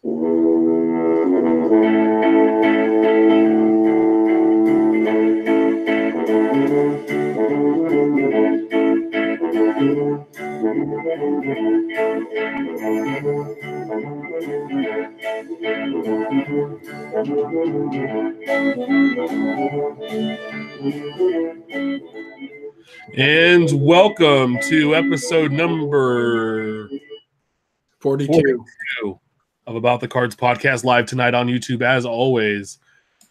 And welcome to episode number 42 of About the Cards podcast, live tonight on YouTube, as always,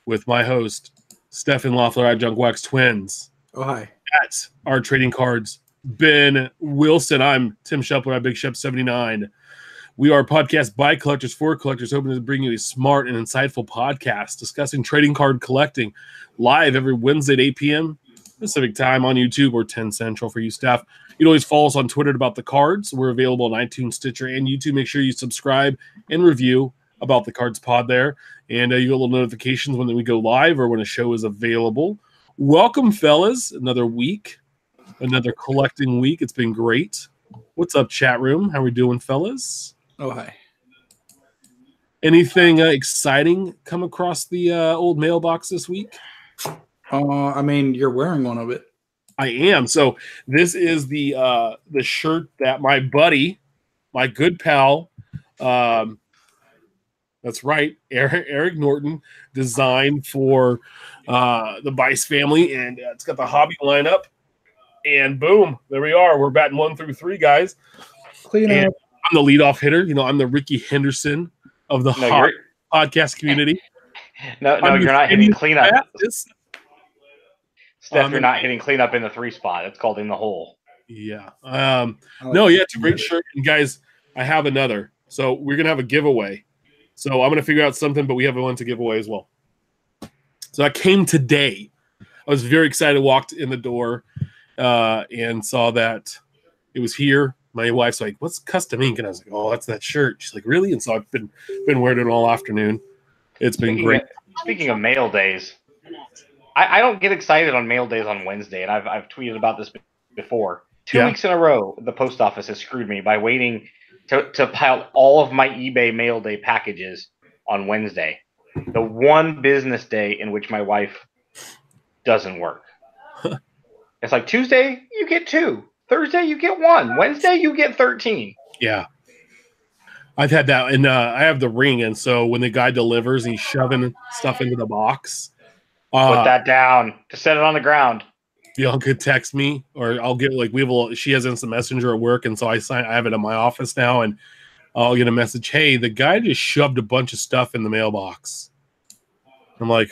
with my host, Stefan Loeffler at Junk Wax Twins. Oh, hi. At our trading cards, Ben Wilson. I'm Tim Shepler at Big Shep 79. We are a podcast by collectors for collectors, hoping to bring you a smart and insightful podcast discussing trading card collecting live every Wednesday at 8 p.m. Pacific time on YouTube, or 10 Central for you staff. You can always follow us on Twitter at About the Cards. We're available on iTunes, Stitcher, and YouTube. Make sure you subscribe and review About the Cards pod there, and you get little notifications when we go live or when a show is available. Welcome, fellas. Another week, another collecting week. It's been great. What's up, chat room? How we doing, fellas? Oh, hi. Anything exciting come across the old mailbox this week? I mean, you're wearing one of it. I am. So this is the shirt that my buddy, my good pal, that's right, Eric Norton, designed for the Bice family, and it's got the hobby lineup. And boom, there we are. We're batting 1 through 3, guys. Clean up. I'm the leadoff hitter. You know, I'm the Ricky Henderson of the podcast community. No, you're not hitting cleanup. Steph, you're you're not hitting cleanup in the 3 spot. It's called in the hole. Yeah. It's a great shirt. And guys, I have another. So we're going to have a giveaway. So I'm going to figure out something, but we have one to give away as well. So I came today. I was very excited, walked in the door and saw that it was here. My wife's like, "What's custom ink?" And I was like, "Oh, that's that shirt." She's like, "Really?" And so I've been wearing it all afternoon. It's been great. Speaking of mail days, I don't get excited on mail days on Wednesday, and I've tweeted about this before. 2 weeks in a row, the post office has screwed me by waiting to pile all of my eBay mail day packages on Wednesday, the one business day in which my wife doesn't work. It's like Tuesday, you get 2. Thursday, you get 1. Wednesday, you get 13. Yeah. I've had that. And I have the ring. And so when the guy delivers, he's shoving stuff into the box. Put that down. Just set it on the ground. Bianca could text me, or I'll get she has Instant Messenger at work. And so I have it in my office now. And I'll get a message. Hey, the guy just shoved a bunch of stuff in the mailbox. I'm like,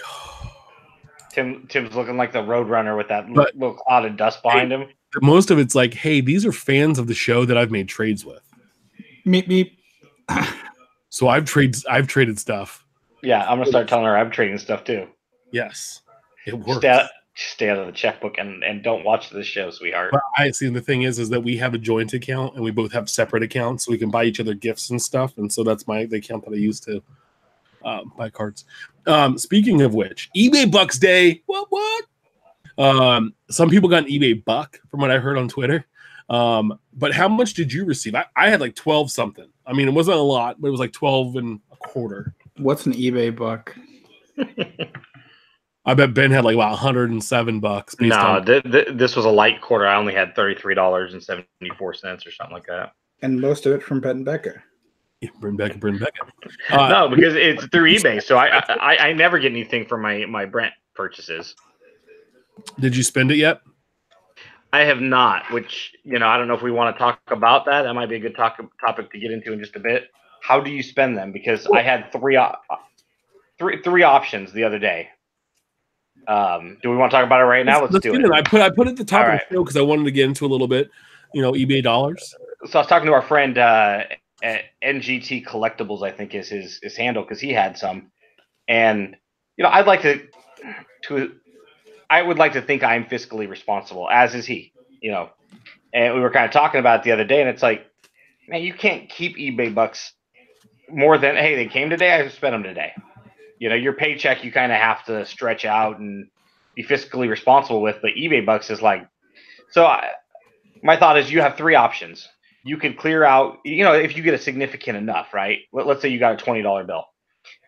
Tim's looking like the Roadrunner with that little cloud of dust behind him. Most of it's like, hey, these are fans of the show that I've made trades with. Meep, meep. So I've traded stuff. Yeah, I'm gonna start telling her I'm trading stuff too. Yes, it works. Stay out of the checkbook and don't watch this show, sweetheart. But I see. The thing is that we have a joint account and we both have separate accounts, so we can buy each other gifts and stuff. And so that's the account that I use to buy cards. Speaking of which, eBay Bucks Day. What? Some people got an eBay buck from what I heard on Twitter. But how much did you receive? I had like 12 something. I mean, it wasn't a lot, but it was like 12 and a quarter. What's an eBay buck? I bet Ben had like about $107. This was a light quarter. I only had $33.74 or something like that. And most of it from Ben Becca. Yeah, Bryn Becca. No, because it's through eBay, so I never get anything for my Brent purchases. Did you spend it yet? I have not, which, I don't know if we want to talk about that. That might be a good topic to get into in just a bit. How do you spend them? Because I had three options the other day. Do we want to talk about it right now? Let's do it. I put it at the top of the show because I wanted to get into a little bit, eBay dollars. So I was talking to our friend at NGT Collectibles, I think is his handle, because he had some. And, I would like to think I'm fiscally responsible, as is he, And we were kind of talking about it the other day, and it's like, man, you can't keep eBay bucks more than, hey, they came today, I spent them today. Your paycheck you kind of have to stretch out and be fiscally responsible with, but eBay bucks is like, so my thought is you have 3 options. you could clear out, if you get a significant enough, right? Let's say you got a $20 bill.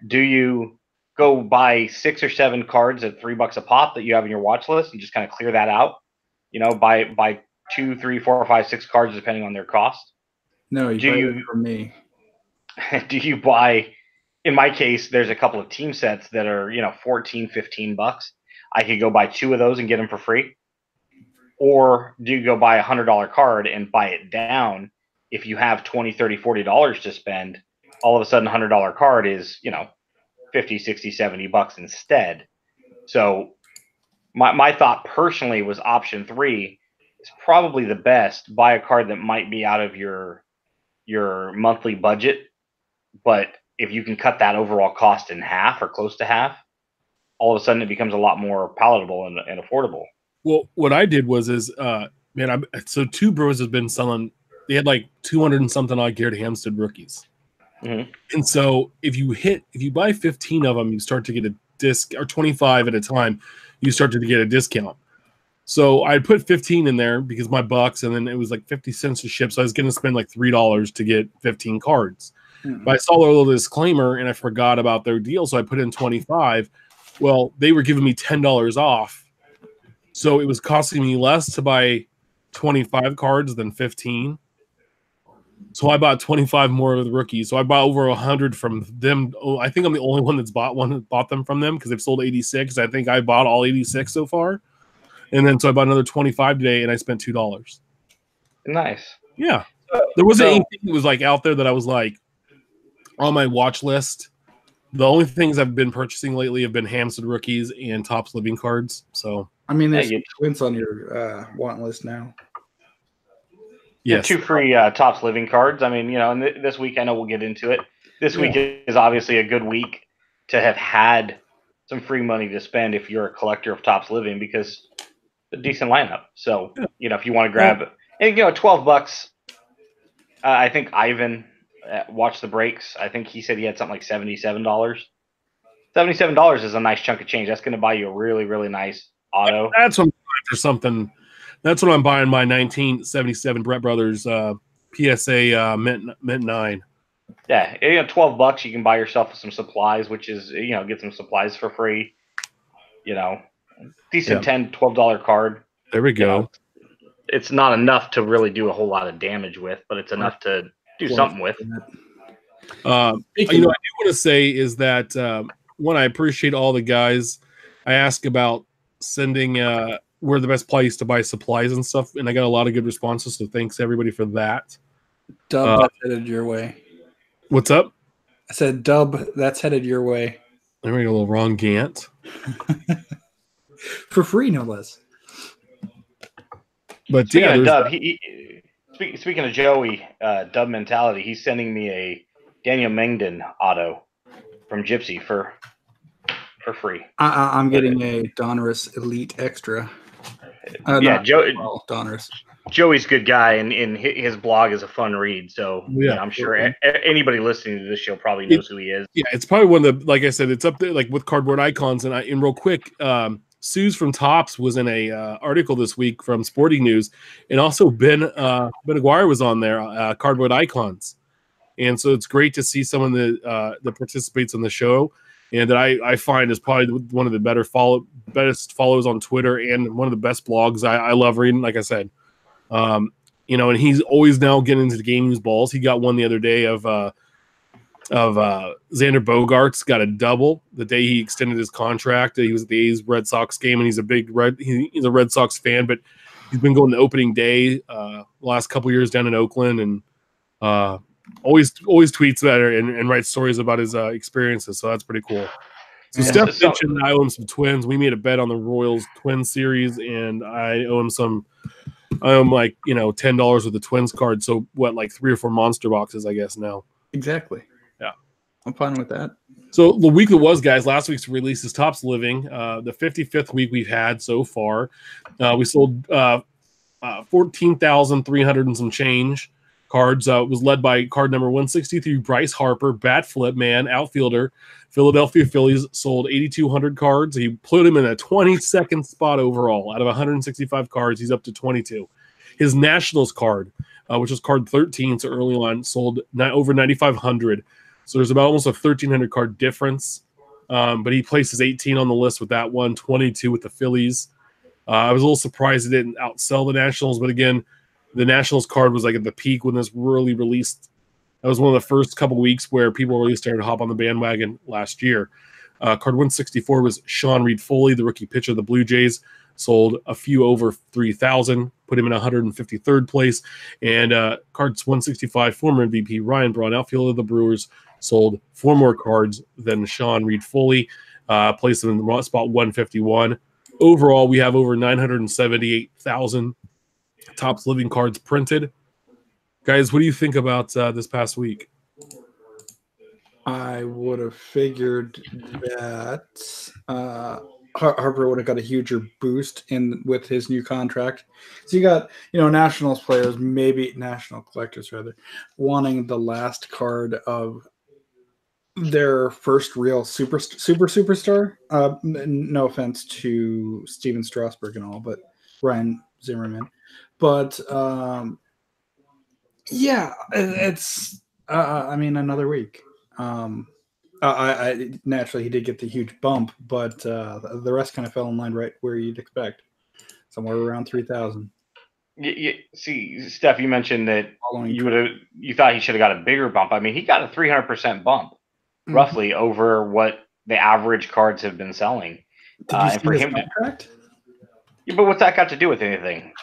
Do you go buy 6 or 7 cards at $3 a pop that you have in your watch list and just kind of clear that out? Buy 2, 3, 4, 5, 6 cards depending on their cost. No, you buy it from me. Do you buy? In my case, there's a couple of team sets that are $14, $15. I could go buy 2 of those and get them for free. Or do you go buy $100 card and buy it down? If you have $20, $30, $40 to spend, all of a sudden $100 card is, $50, $60, $70 instead. So my thought personally was option 3 is probably the best. Buy a card that might be out of your monthly budget, but if you can cut that overall cost in half or close to half, all of a sudden it becomes a lot more palatable and affordable. Well, what I did was so Two Bros has been selling. They had like 200 and something odd Garrett Hampstead rookies, and so if you buy 15 of them, you start to get a disc, or 25 at a time, you start to get a discount. So I put 15 in there because my bucks, and then it was like 50 cents to ship. So I was going to spend like $3 to get 15 cards. But I saw a little disclaimer and I forgot about their deal, so I put in 25. Well, they were giving me $10 off. So it was costing me less to buy 25 cards than 15. So I bought 25 more of the rookies. So I bought over 100 from them. Oh, I think I'm the only one that's bought them from them because they've sold 86. I think I bought all 86 so far. And then so I bought another 25 today and I spent $2. Nice. Yeah. There wasn't anything that was like out there that I was like on my watch list. The only things I've been purchasing lately have been Hampstead rookies and Topps Living cards. So I mean, there's twins on your want list now. Yes. 2 free Topps Living cards. I mean, and this week, I know we'll get into it. This week is obviously a good week to have had some free money to spend if you're a collector of Topps Living, because a decent lineup. So, if you want to grab and $12, I think Ivan watched the breaks. I think he said he had something like $77. $77 is a nice chunk of change. That's going to buy you a really, really nice auto. That's what I'm buying for something. That's what I'm buying my 1977 Brett Brothers PSA Mint 9. Yeah, $12 you can buy yourself some supplies, which is get some supplies for free. Decent $10-$12 card. There we go. It's not enough to really do a whole lot of damage with, but it's enough to do something with. I do want to say is that one, I appreciate all the guys. I ask about sending where the best place to buy supplies and stuff, and I got a lot of good responses. So thanks everybody for that. Dub, that's headed your way. What's up? I said, Dub, that's headed your way. There we go, a little wrong Gant. For free, no less. But speaking of Dub, speaking of Joey, Dub mentality, he's sending me a Daniel Mengden auto from Gypsy for free. I'm getting a Donruss Elite Extra. Donruss. Joey's a good guy, and his blog is a fun read. So I'm sure anybody listening to this show probably knows who he is. Yeah, it's probably one of the, like I said, it's up there like with Cardboard Icons. And real quick, Suze from Topps was in a article this week from Sporting News, and also Ben Aguirre was on there, Cardboard Icons. And so it's great to see someone that participates in the show, and that I find is probably one of the best follows on Twitter, and one of the best blogs. I love reading, like I said. And he's always now getting into the game news balls. He got one the other day of Xander Bogaerts got a double the day he extended his contract. He was at the A's Red Sox game, and he's a Red Sox fan, but he's been going to opening day the last couple years down in Oakland, and always tweets about it and writes stories about his experiences. So that's pretty cool. So Steph mentioned I owe him some Twins. We made a bet on the Royals Twins series, and I owe him like $10 with the Twins card. So what, like 3 or 4 monster boxes, I guess now. Exactly. Yeah, I'm fine with that. So the week that was, guys, last week's release is Topps Living, the 55th week we've had so far. We sold 14,300 and some change cards. It was led by card number 163, Bryce Harper, bat flip man, outfielder. Philadelphia Phillies sold 8,200 cards. He put him in a 22nd spot overall. Out of 165 cards, he's up to 22. His Nationals card, which was card 13, so early on, sold over 9,500. So there's about almost a 1,300 card difference. But he places 18 on the list with that one, 22 with the Phillies. I was a little surprised it didn't outsell the Nationals, but again, the Nationals card was like at the peak when this really released. That was one of the first couple weeks where people really started to hop on the bandwagon last year. Card 164 was Sean Reed-Foley, the rookie pitcher of the Blue Jays, sold a few over 3,000, put him in 153rd place. And cards 165, former MVP Ryan Braun, outfielder of the Brewers, sold 4 more cards than Sean Reed-Foley, placed him in spot 151. Overall, we have over 978,000 Topps Living cards printed. Guys, what do you think about this past week? I would have figured that Harper would have got a huger boost with his new contract. So you got, Nationals players, maybe National collectors rather, wanting the last card of their first real superstar. No offense to Steven Strasburg and all, but Ryan Zimmerman. But yeah, it's another week. I naturally he did get the huge bump, but the rest kind of fell in line right where you'd expect, somewhere around 3,000. See, Steph, you mentioned that you thought he should have got a bigger bump. I mean, he got a 300% bump, roughly over what the average cards have been selling. Did you see his contract? But what's that got to do with anything?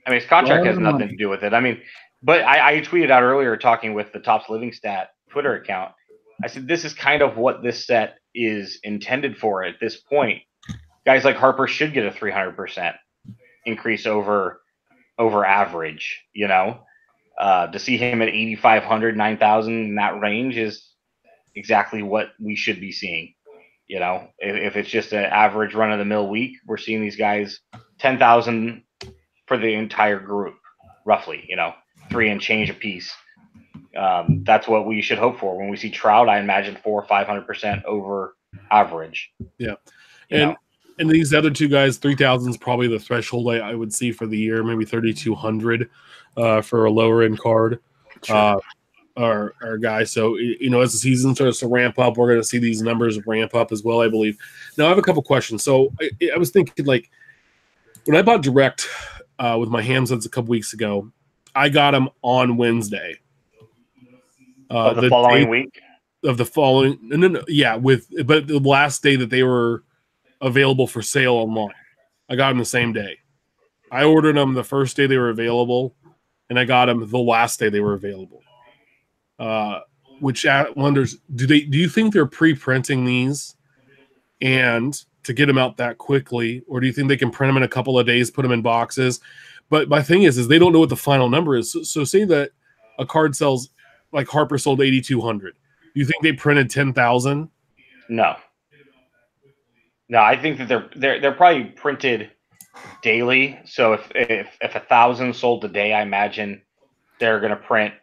I mean, his contract has nothing to do with it. I mean, but I tweeted out earlier talking with the Topps Living Stat Twitter account. I said, this is kind of what this set is intended for at this point. Guys like Harper should get a 300% increase over average, to see him at 8,500, 9,000 in that range is exactly what we should be seeing. If it's just an average run of the mill week, we're seeing these guys 10,000 for the entire group, roughly, 3 and change a piece. That's what we should hope for when we see Trout. I imagine 400% or 500% over average. Yeah, and these other two guys, 3,000 is probably the threshold I would see for the year. Maybe 3,200 for a lower end card. Sure. Our guy. So as the season starts to ramp up, we're going to see these numbers ramp up as well, I believe. Now I have a couple questions. So I was thinking, like, when I bought Direct with my Hamsons a couple weeks ago, I got them on Wednesday. Of the following week? Of the following, no, yeah, but the last day that they were available for sale online. I got them the same day. I ordered them the first day they were available, and I got them the last day they were available. Which wonders, do you think they're pre-printing these and to get them out that quickly, or do you think they can print them in a couple of days, put them in boxes? But my thing is they don't know what the final number is. So say that a card sells, like Harper sold 8,200. Do you think they printed 10,000? No, I think that they're probably printed daily. So if 1,000 sold today, I imagine they're going to print.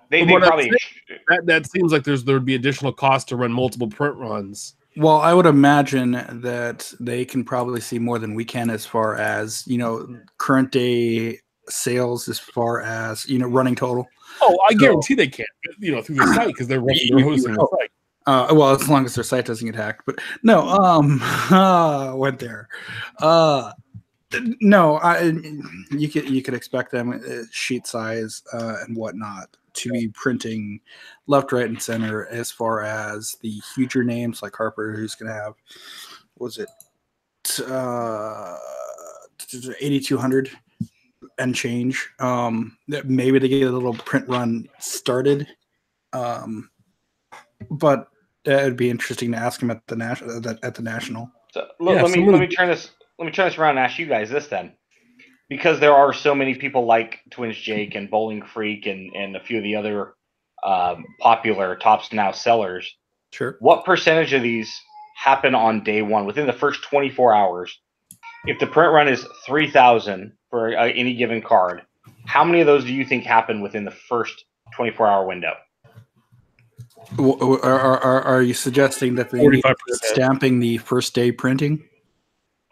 They probably that seems like there would be additional cost to run multiple print runs. Well, I would imagine that they can probably see more than we can as far as current day sales, as far as running total. Oh, I guarantee they can, through the site, because they're hosting the site. Well, as long as their site doesn't get hacked. But no, went there. No, you could expect them sheet size and whatnot to be printing left, right, and center. As far as the huger names like Harper, who's going to have, was it 8,200 and change. Maybe to get a little print run started, but it'd be interesting to ask him at the national. So let me turn this around and ask you guys this then, because there are so many people like Twins Jake and Bowling Freak and a few of the other popular Topps Now sellers. Sure. What percentage of these happen on day one within the first 24 hours? If the print run is 3,000 for any given card, how many of those do you think happen within the first 24-hour window? Are you suggesting that they need stamping the first day printing?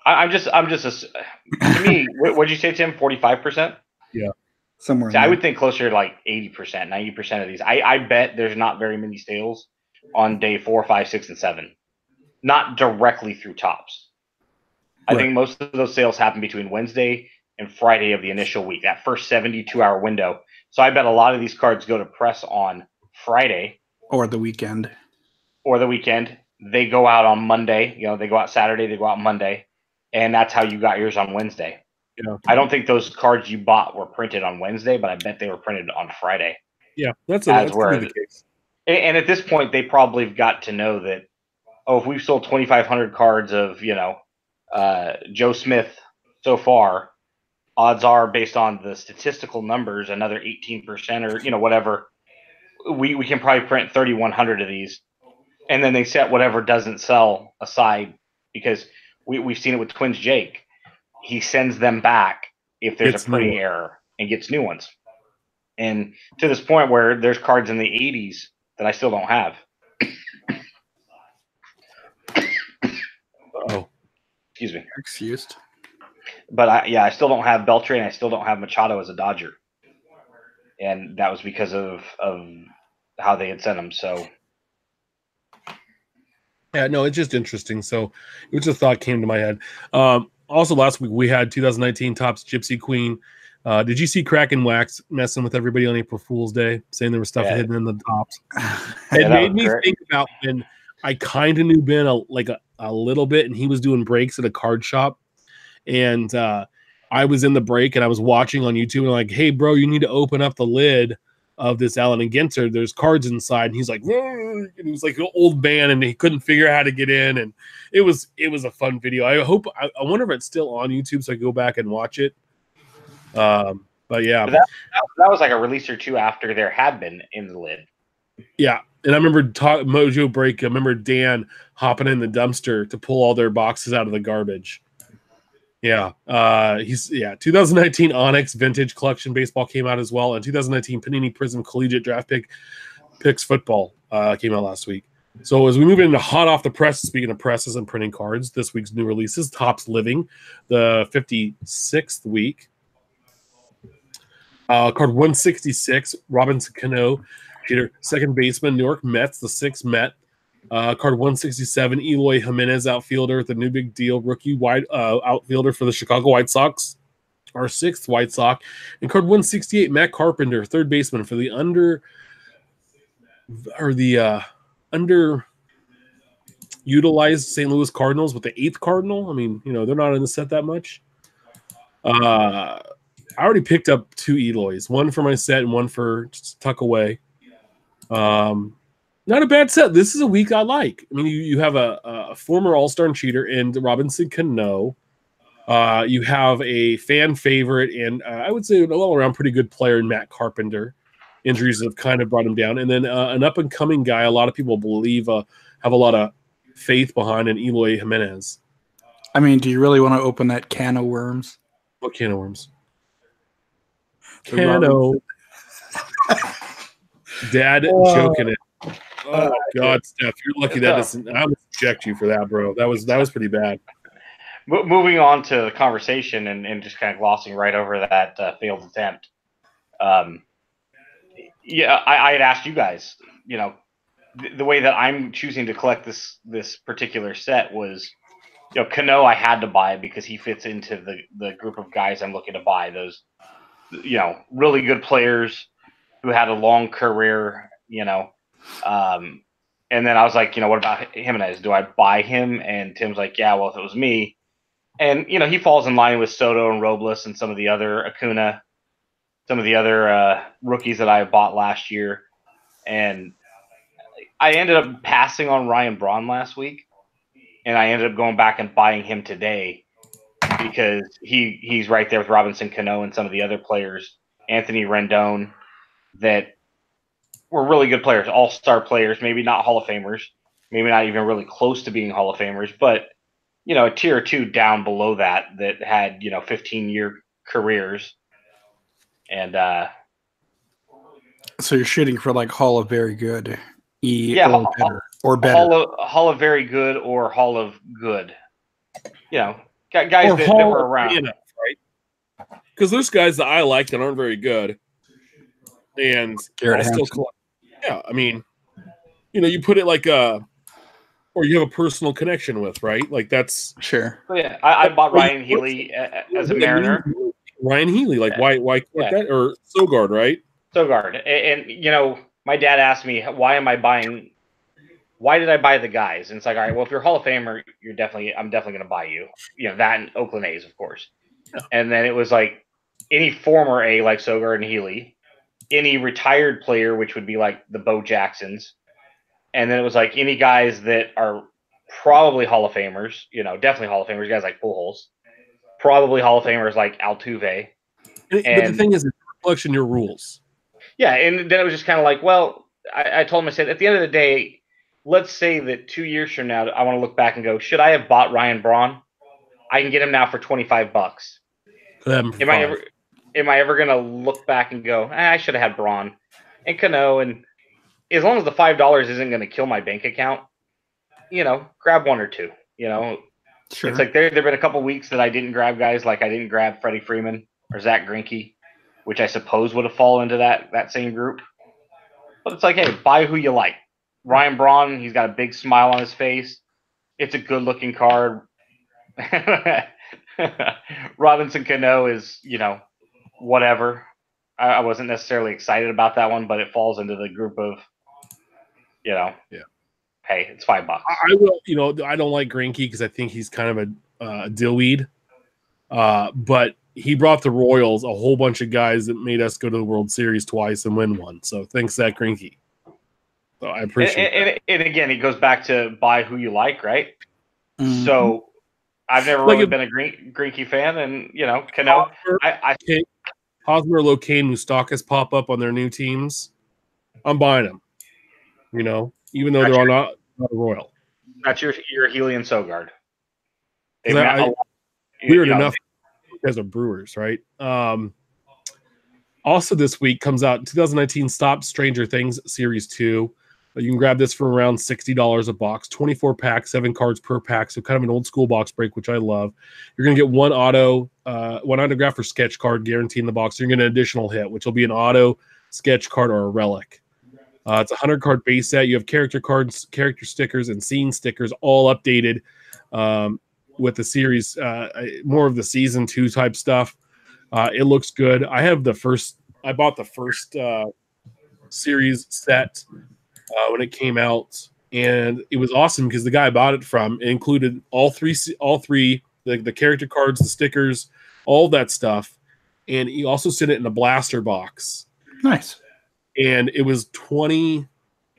I'm just to me, what'd you say, Tim? 45%? Yeah. Somewhere. See, I would think closer to like 80%, 90% of these. I bet there's not very many sales on day 4, 5, 6, and 7. Not directly through Tops. I think most of those sales happen between Wednesday and Friday of the initial week, that first 72-hour window. So I bet a lot of these cards go to press on Friday. Or the weekend. They go out on Monday. They go out Saturday, they go out Monday. And that's how you got yours on Wednesday. Yeah. I don't think those cards you bought were printed on Wednesday, but I bet they were printed on Friday. Yeah, that's the case. And at this point, they probably have got to know that, if we've sold 2,500 cards of, Joe Smith so far, odds are, based on the statistical numbers, another 18% or, whatever, we can probably print 3,100 of these. And then they set whatever doesn't sell aside, because we've seen it with Twins Jake. He sends them back if there's a printing error and gets new ones. And to this point where there's cards in the 80s that I still don't have. Oh, excuse me. Excused. But I still don't have Beltran. I still don't have Machado as a Dodger. And that was because of how they had sent them. So. Yeah, no, it's just interesting. So it was just a thought came to my head. Also, last week we had 2019 Topps Gypsy Queen. Did you see Kraken Wax messing with everybody on April Fool's Day, saying there was stuff hidden in the tops? It made me think about when I kind of knew Ben a little bit, and he was doing breaks at a card shop. And I was in the break, and I was watching on YouTube, and I'm like, hey, bro, you need to open up the lid of this Allen and Ginter. There's cards inside. And he's like, and he was like an old man, and he couldn't figure out how to get in. And it was a fun video. I wonder if it's still on YouTube so I can go back and watch it. But yeah, that was like a release or two after there had been in the lid. Yeah. And I remember Mojo Break. I remember Dan hopping in the dumpster to pull all their boxes out of the garbage. Yeah. 2019 Onyx Vintage Collection Baseball came out as well. And 2019 Panini Prism Collegiate Draft Picks Football came out last week. So as we move into hot off the press, speaking of presses and printing cards, this week's new releases, Topps Living, the 56th week. Card 166, Robinson Cano, cheater, second baseman, New York Mets, the 6th Met. Card 167, Eloy Jimenez, outfielder, the new big deal, rookie outfielder for the Chicago White Sox, our 6th White Sox. And card 168, Matt Carpenter, third baseman for the underutilized St. Louis Cardinals with the 8th Cardinal. I mean, they're not in the set that much. I already picked up 2 Eloys, one for my set and one for just tuck away. Not a bad set. This is a week I like. I mean, you have a former All-Star and cheater in Robinson Cano. You have a fan favorite and I would say an all-around pretty good player in Matt Carpenter. Injuries have kind of brought him down. And then an up-and-coming guy a lot of people believe have a lot of faith behind in Eloy Jimenez. I mean, do you really want to open that can of worms? What can of worms? Cano. Dad joking it. Oh God, Steph, you're lucky that doesn't. I would reject you for that, bro. That was pretty bad. Moving on to the conversation and just kind of glossing right over that failed attempt. I had asked you guys. The way that I'm choosing to collect this particular set was, Cano I had to buy because he fits into the group of guys I'm looking to buy. Those, really good players who had a long career, and then I was like, what about Jimenez? Do I buy him? And Tim's like, yeah, well, if it was me. And, he falls in line with Soto and Robles and some of the other Acuna, some of the other rookies that I bought last year. And I ended up passing on Ryan Braun last week, and I ended up going back and buying him today because he's right there with Robinson Cano and some of the other players, Anthony Rendon, that were really good players, all-star players, maybe not Hall of Famers, maybe not even really close to being Hall of Famers, but, a tier or two down below that had, 15-year careers. And so you're shooting for like Hall of Very Good. Or better. Hall of Very Good or Hall of Good. guys that were around, right? Because there's guys that I like that aren't very good, and Garrett I'll still Hampson. collect. Yeah, I mean, you put it like or you have a personal connection with, right? Like that's sure. So yeah, I bought Ryan Healy as a Mariner. Ryan Healy, like why collect that, or Sogard, right? Sogard, and my dad asked me why did I buy the guys? And it's like, all right, well, if you're a Hall of Famer, I'm definitely going to buy you. That and Oakland A's, of course. Yeah. And then it was like any former A like Sogard and Healy, any retired player, which would be like the Bo Jacksons, and then it was like any guys that are probably Hall of Famers, definitely Hall of Famers, guys like Pujols, probably Hall of Famers like Altuve. But the thing is, it's a reflection of your rules. Yeah, and then it was just kind of like, well, I told him, I said, at the end of the day, let's say that 2 years from now, I want to look back and go, should I have bought Ryan Braun? I can get him now for $25. Am I ever going to look back and go, I should have had Braun and Cano? And as long as the $5 isn't going to kill my bank account, grab one or two. Sure. It's like there have been a couple weeks that I didn't grab guys, like I didn't grab Freddie Freeman or Zach Greinke, which I suppose would have fallen into that same group. But it's like, hey, buy who you like. Ryan Braun, he's got a big smile on his face. It's a good-looking card. Robinson Cano is, whatever. I wasn't necessarily excited about that one, but it falls into the group of, hey, it's $5. I will, I don't like Greinke because I think he's kind of a dillweed. But he brought the Royals a whole bunch of guys that made us go to the World Series twice and win one. So thanks, Zach Greinke. So I appreciate it. And again, it goes back to buy who you like, right? Mm-hmm. So I've never really been a Greinke fan, and Cano. Hosmer, Locane, Moustakas pop up on their new teams. I'm buying them. Even though they're not a Royal. That's your Healy and Sogard. Weird enough, you guys are Brewers, right? Also this week comes out 2019 Stop Stranger Things Series 2. You can grab this for around $60 a box, 24 packs, 7 cards per pack, so kind of an old school box break, which I love. You're going to get one autograph or sketch card guaranteed in the box. You're going to get an additional hit, which will be an auto, sketch card, or a relic. It's a 100-card base set. You have character cards, character stickers, and scene stickers all updated with the series, more of the season 2 type stuff. It looks good. I bought the first series set when it came out, and it was awesome because the guy I bought it from, it included all three the character cards, the stickers, all that stuff, and he also sent it in a blaster box. Nice. And it was 20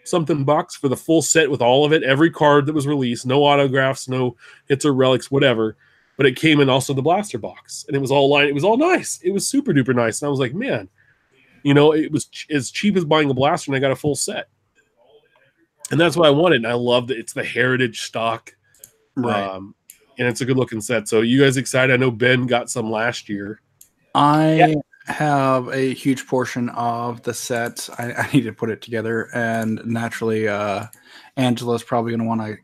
something bucks for the full set with all of it, every card that was released, no autographs, no hits or relics, whatever. But it came in also the blaster box, and it was all nice. It was super duper nice. And I was like, man, it was as cheap as buying a blaster, and I got a full set. And that's what I wanted. And I loved it. It's the heritage stock. Right. And it's a good looking set. So you guys excited? I know Ben got some last year. I have a huge portion of the set. I need to put it together. And naturally, Angela's probably going to want to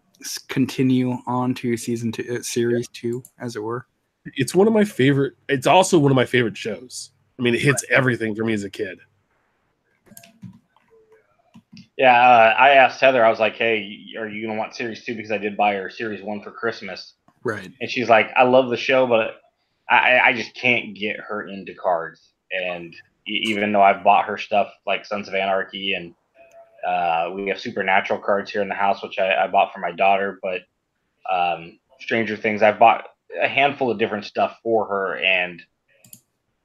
continue on to season 2, series 2, as it were. It's one of my favorite. It's also one of my favorite shows. I mean, it hits everything for me as a kid. Yeah, I asked Heather, I was like, hey, are you going to want Series 2? Because I did buy her Series 1 for Christmas. Right. And she's like, I love the show, but I just can't get her into cards. And even though I've bought her stuff like Sons of Anarchy, and we have Supernatural cards here in the house, which I bought for my daughter, but Stranger Things, I've bought a handful of different stuff for her, and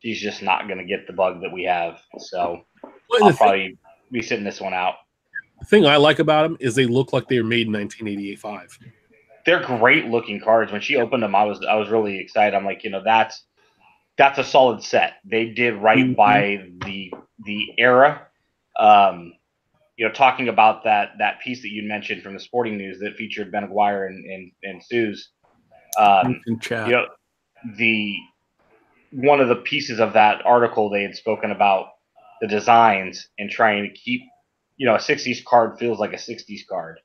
she's just not going to get the bug that we have. So I'll probably be sitting this one out. The thing I like about them is they look like they were made in 1985. They're great looking cards. When she opened them, I was really excited. I'm like, that's a solid set. They did right by the era. Talking about that piece that you mentioned from the Sporting News that featured Ben Aguirre and Suze. One of the pieces of that article, they had spoken about the designs and trying to keep, a 60s card feels like a 60s card.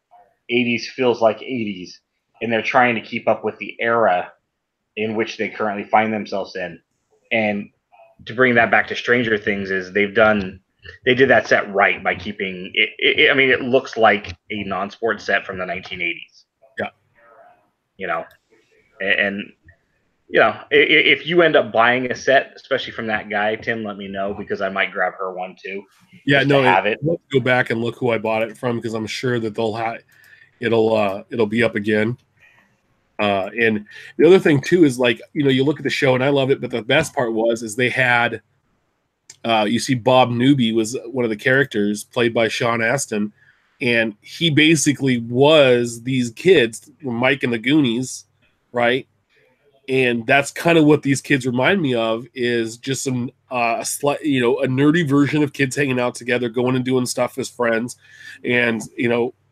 80s feels like 80s. And they're trying to keep up with the era in which they currently find themselves in. And to bring that back to Stranger Things is they did that set right by keeping it. I mean, it looks like a non-sport set from the 1980s. Yeah. You know, and you know, if you end up buying a set, especially from that guy, Tim, let me know because I might grab her one too. Yeah, no, to have it. Let's go back and look who I bought it from because I'm sure that it'll be up again. And the other thing too is like, you look at the show and I love it, but the best part is they had you see Bob Newby was one of the characters played by Sean Astin, and he basically was these kids, Mike and the Goonies, right? And that's kind of what these kids remind me of is just some a nerdy version of kids hanging out together, going and doing stuff as friends, and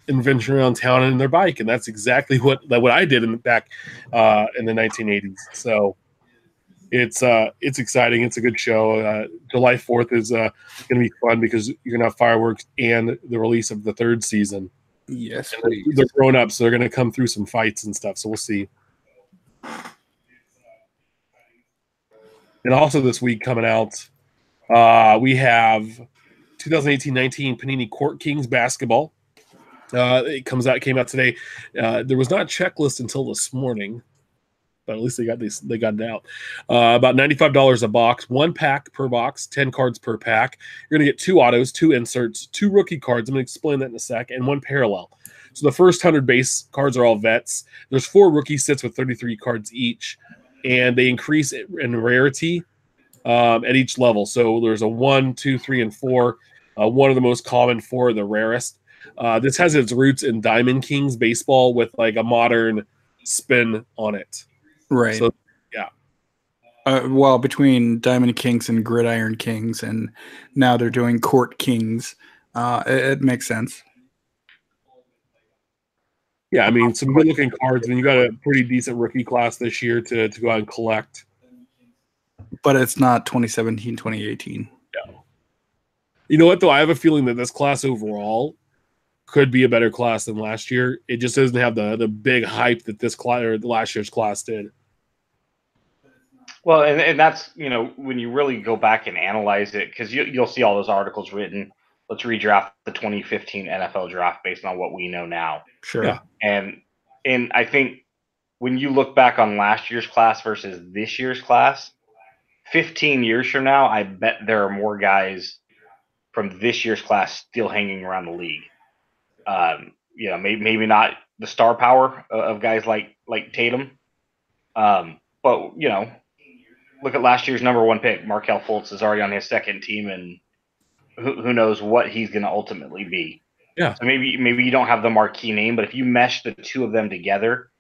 adventuring around town on their bike. And that's exactly what I did in the 1980s. So it's exciting. It's a good show. July 4th is going to be fun because you're going to have fireworks and the release of the third season. Yes, they're grown up, so they're going to come through some fights and stuff. So we'll see. And also this week coming out, we have 2018-19 Panini Court Kings basketball. It came out today. There was not a checklist until this morning, but at least they got it out. About $95 a box, 1 pack per box, 10 cards per pack. You're going to get 2 autos, 2 inserts, 2 rookie cards. I'm going to explain that in a sec, and 1 parallel. So the first 100 base cards are all vets. There's 4 rookie sets with 33 cards each, and they increase in rarity at each level. So there's a 1, 2, 3, and 4. One of the most common, 4 the rarest. This has its roots in Diamond Kings baseball with like a modern spin on it. Right. So, yeah. Well, between Diamond Kings and Gridiron Kings, and now they're doing Court Kings, it makes sense. Yeah, I mean, some good-looking cards. I mean, you got a pretty decent rookie class this year to go out and collect. But it's not 2017, 2018. Yeah. You know what, though? I have a feeling that this class overall could be a better class than last year. It just doesn't have the big hype that this class or last year's class did. Well, and that's, when you really go back and analyze it, because you'll see all those articles written, let's redraft the 2015 NFL draft based on what we know now. Sure. Yeah. And I think when you look back on last year's class versus this year's class, 15 years from now, I bet there are more guys from this year's class still hanging around the league. Maybe not the star power of guys like Tatum. But, look at last year's number 1 pick. Markelle Fultz is already on his second team, and who knows what he's going to ultimately be. Yeah. So maybe you don't have the marquee name, but if you mesh the two of them together,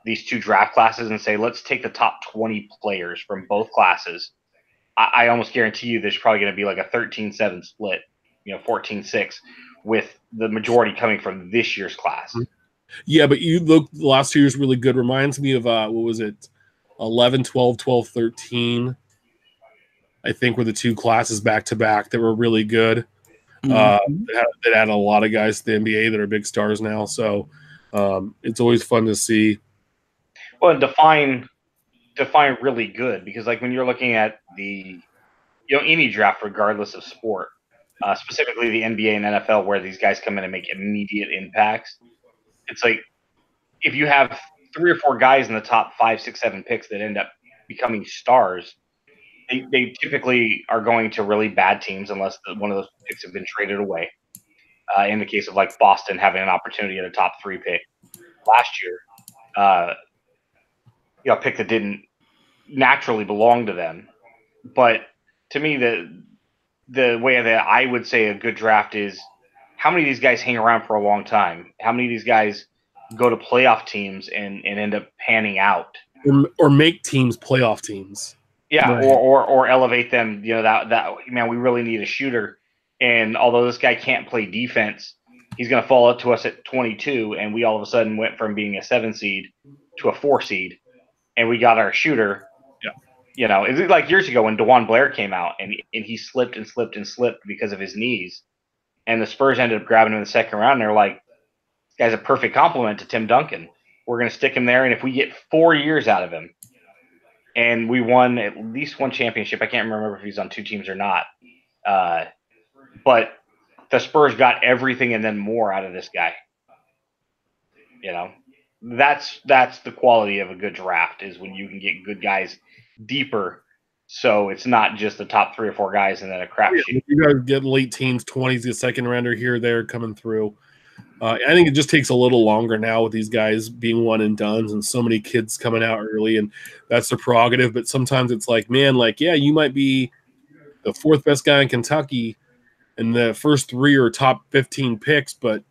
these 2 draft classes, and say, let's take the top 20 players from both classes, I almost guarantee you there's probably going to be like a 13-7 split, 14-6, with the majority coming from this year's class. Yeah, but you look, the last 2 years really good. Reminds me of, what was it, 11, 12, 12, 13, I think were the 2 classes back-to-back that were really good. Mm-hmm. That had a lot of guys to the NBA that are big stars now. So it's always fun to see. Well, and define really good, because like when you're looking at the any draft regardless of sport, specifically the NBA and NFL, where these guys come in and make immediate impacts, it's like if you have 3 or 4 guys in the top 5, 6, 7 picks that end up becoming stars, they typically are going to really bad teams unless one of those picks have been traded away. In the case of like Boston having an opportunity at a top 3 pick last year, a pick that didn't naturally belong to them. But to me, the way that I would say a good draft is how many of these guys hang around for a long time? How many of these guys go to playoff teams and end up panning out? Or make teams playoff teams. Yeah, right. or elevate them, that man, we really need a shooter. And although this guy can't play defense, he's going to fall up to us at 22, and we all of a sudden went from being a 7 seed to a 4 seed, and we got our shooter. Yeah. It's like years ago when DeJuan Blair came out, and he slipped and slipped and slipped because of his knees, and the Spurs ended up grabbing him in the second round, and they're like, this guy's a perfect compliment to Tim Duncan. We're going to stick him there, and if we get 4 years out of him, and we won at least one championship. I can't remember if he's on 2 teams or not. But the Spurs got everything and then more out of this guy. You know, that's the quality of a good draft, is when you can get good guys deeper. So it's not just the top 3 or 4 guys and then a crapshoot. You guys get late teens, 20s, the second rounder here, there coming through. I think it just takes a little longer now with these guys being one and dones and so many kids coming out early, and that's their prerogative. But sometimes it's like, man, like, yeah, you might be the 4th best guy in Kentucky and the first 3 are top 15 picks, but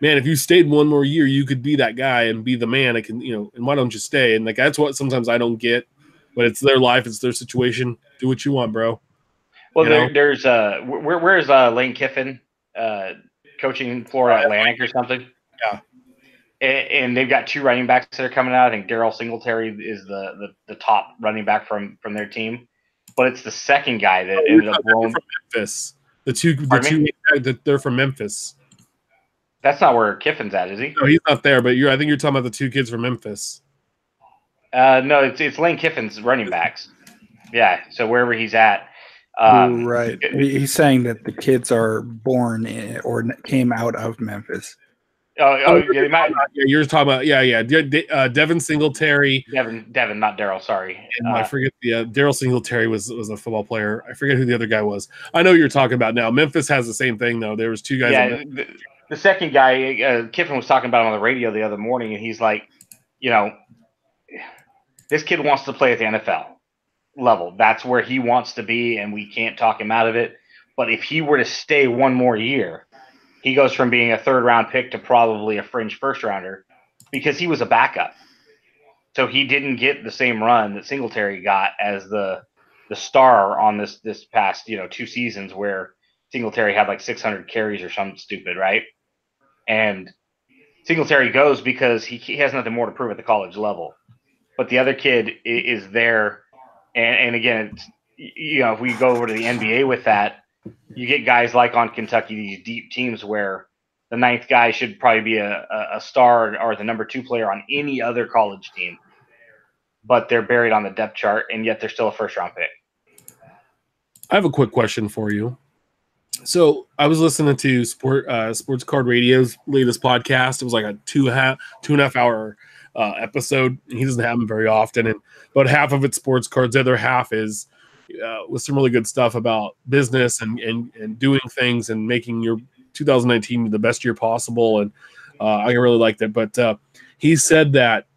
man, if you stayed one more year, you could be that guy and be the man. And why don't you stay? And like, that's what sometimes I don't get, but it's their life, it's their situation. Do what you want, bro. Well, there's where's Lane Kiffin coaching Florida Atlantic or something? Yeah. And they've got 2 running backs that are coming out. I think Daryl Singletary is the top running back from their team, but it's the second guy that ended up blowing from Memphis. The two that they're from Memphis. That's not where Kiffin's at, is he? No, he's not there. But I think you're talking about the 2 kids from Memphis. No, it's Lane Kiffin's running backs. Yeah, so wherever he's at. Right. He's saying that the kids are born in, or came out of Memphis. You're talking about Devin Singletary. Devin, not Daryl. Sorry, I forget the Daryl Singletary was a football player. I forget who the other guy was. I know you're talking about now. Memphis has the same thing though. There was 2 guys. Yeah, the second guy, Kiffin was talking about him on the radio the other morning, and he's like, this kid wants to play at the NFL level. That's where he wants to be, and we can't talk him out of it. But if he were to stay one more year, he goes from being a 3rd-round pick to probably a fringe 1st-rounder, because he was a backup. So he didn't get the same run that Singletary got as the star on this past 2 seasons, where Singletary had like 600 carries or something stupid, right? And Singletary goes because he has nothing more to prove at the college level. But the other kid is there, and again, if we go over to the NBA with that, you get guys like on Kentucky, these deep teams where the 9th guy should probably be a star or the number 2 player on any other college team, but they're buried on the depth chart, and yet they're still a 1st-round pick. I have a quick question for you. So I was listening to Sports Card Radio's latest podcast. It was like a 2.5 hour episode. And he doesn't have them very often, and about half of it's sports cards. The other half is with some really good stuff about business and doing things and making your 2019 the best year possible. And I really liked it. But he said that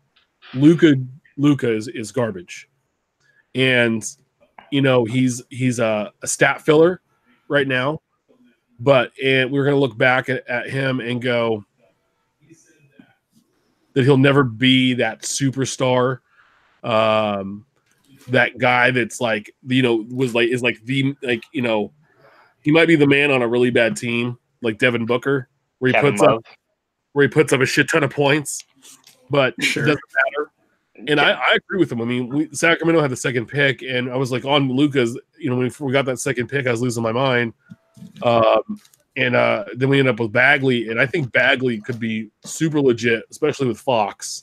Luka is garbage, and he's a stat filler right now. But we're going to look back at him and go that he'll never be that superstar, that guy that's like, he might be the man on a really bad team like Devin Booker, where he puts up a shit ton of points, but It doesn't matter. And I agree with him. I mean, Sacramento had the 2nd pick, and I was like on Luka's. When we got that 2nd pick, I was losing my mind. And then we end up with Bagley, and I think Bagley could be super legit, especially with Fox.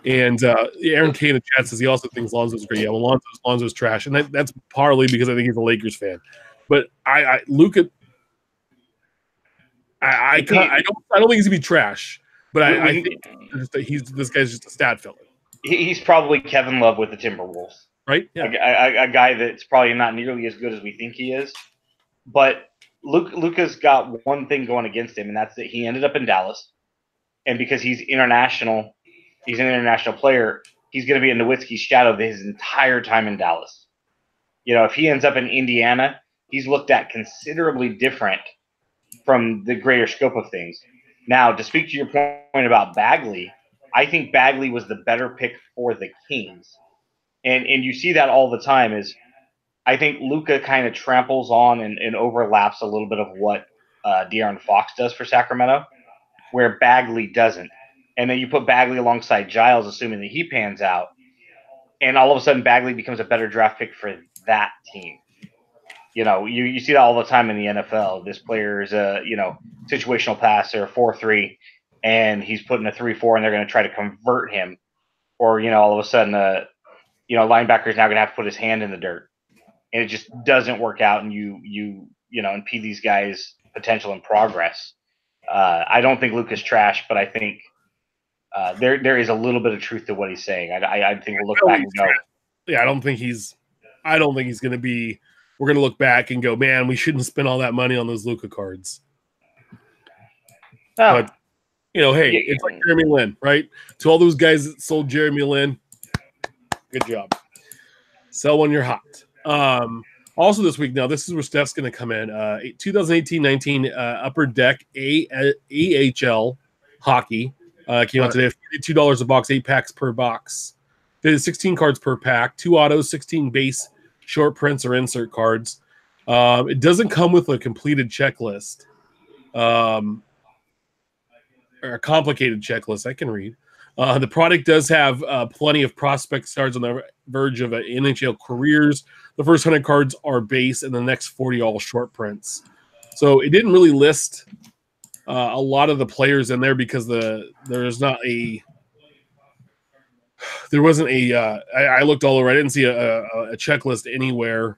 And Aaron Kane in the chat says he also thinks Lonzo's great. Yeah, well, Lonzo's trash, and that's partly because I think he's a Lakers fan. But Luka, I don't think he's gonna be trash, but I think this guy's just a stat filler. He's probably Kevin Love with the Timberwolves, right? Yeah, a guy that's probably not nearly as good as we think he is, but. Luka's got one thing going against him, and that's that he ended up in Dallas. And because he's an international player, he's going to be in Nowitzki's shadow his entire time in Dallas. If he ends up in Indiana, he's looked at considerably different from the greater scope of things. Now, to speak to your point about Bagley, I think Bagley was the better pick for the Kings. And you see that all the time is I think Luka kind of tramples on and overlaps a little bit of what De'Aaron Fox does for Sacramento, where Bagley doesn't. And then you put Bagley alongside Giles, assuming that he pans out, and all of a sudden Bagley becomes a better draft pick for that team. You see that all the time in the NFL. This player is a situational passer, 4-3, and he's putting a 3-4, and they're going to try to convert him, or all of a sudden linebacker's now going to have to put his hand in the dirt, and it just doesn't work out, and you impede these guys' potential and progress. I don't think Luke is trash, but I think there is a little bit of truth to what he's saying. I think we'll look back and go, yeah, I don't think he's going to be. We're going to look back and go, man, we shouldn't spend all that money on those Luka cards. no. But hey, it's like Jeremy Lin, right? To all those guys that sold Jeremy Lin, good job. Sell when you're hot. Also this week, now this is where Steph's going to come in. 2018-19 Upper Deck AHL hockey came out today. $42 a box, 8 packs per box. 16 cards per pack, 2 autos, 16 base short prints or insert cards. It doesn't come with a completed checklist. Or a complicated checklist I can read. The product does have plenty of prospect cards on the verge of NHL careers. The first 100 cards are base, and the next 40 all short prints. So it didn't really list a lot of the players in there because there wasn't a. I looked all over. I didn't see a checklist anywhere,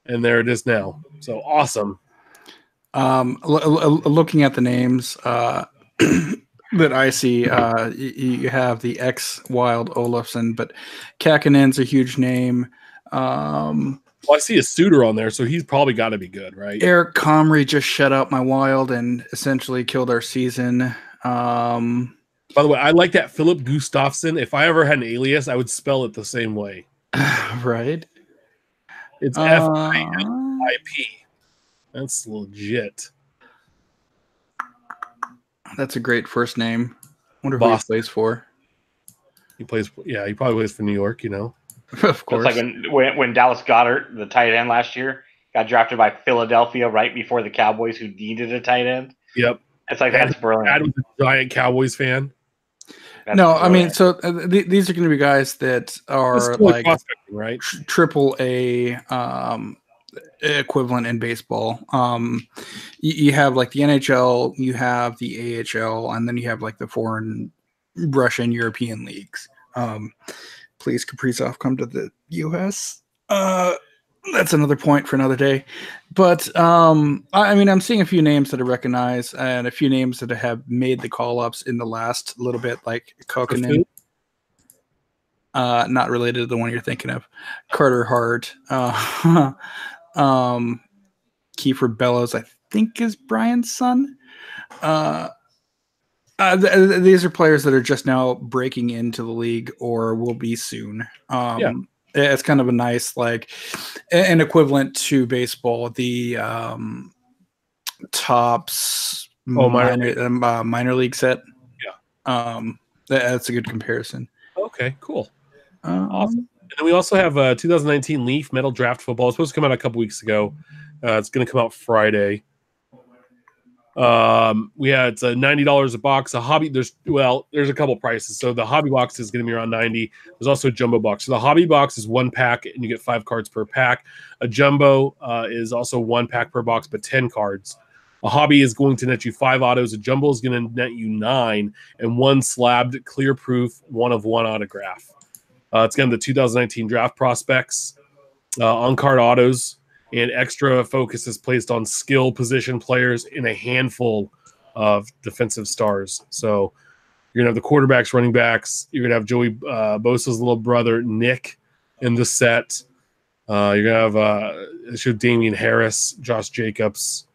and there it is now. So awesome. Looking at the names that I see, you have the ex-Wild Olofsson, but Kakinen's a huge name. Well, I see a Suter on there, so he's probably got to be good, right? Eric Comrie just shut out my Wild and essentially killed our season. By the way, I like that Philip Gustafsson. If I ever had an alias, I would spell it the same way. Right? It's F-I-L-I-P. That's legit. That's a great first name. Wonder Boston. who he plays for. He probably plays for New York, Of course. It's like when Dallas Goedert, the tight end last year, got drafted by Philadelphia right before the Cowboys, who needed a tight end. Yep. It's like, that's brilliant. Dad was a giant Cowboys fan. That's brilliant. I mean, so these are going to be guys that are like right? Triple A equivalent in baseball. You have like the NHL, you have the AHL, and then you have like the foreign Russian European leagues. Please, Kaprizov, come to the U.S. That's another point for another day. But I mean, I'm seeing a few names that I recognize and a few names that have made the call-ups in the last little bit, like Kokinen. Not related to the one you're thinking of. Carter Hart. Kiefer Bellows, I think, is Brian's son. These are players that are just now breaking into the league or will be soon. It's kind of a nice, like, an equivalent to baseball. The Topps minor league set. Yeah. That's a good comparison. Okay, cool. Awesome. And then we also have 2019 Leaf Metal Draft Football. It's supposed to come out a couple weeks ago. It's going to come out Friday. It's $90 a box. A hobby, there's a couple prices. So the hobby box is going to be around $90. There's also a jumbo box. So the hobby box is 1 pack, and you get 5 cards per pack. A jumbo is also 1 pack per box, but 10 cards. A hobby is going to net you 5 autos. A jumbo is going to net you 9, and 1 slabbed clear proof 1-of-1 autograph. It's going to be the 2019 draft prospects, on-card autos, and extra focus is placed on skill position players in a handful of defensive stars. So you're going to have the quarterbacks, running backs. You're going to have Joey Bosa's little brother, Nick, in the set. You're going to have Damian Harris, Josh Jacobs.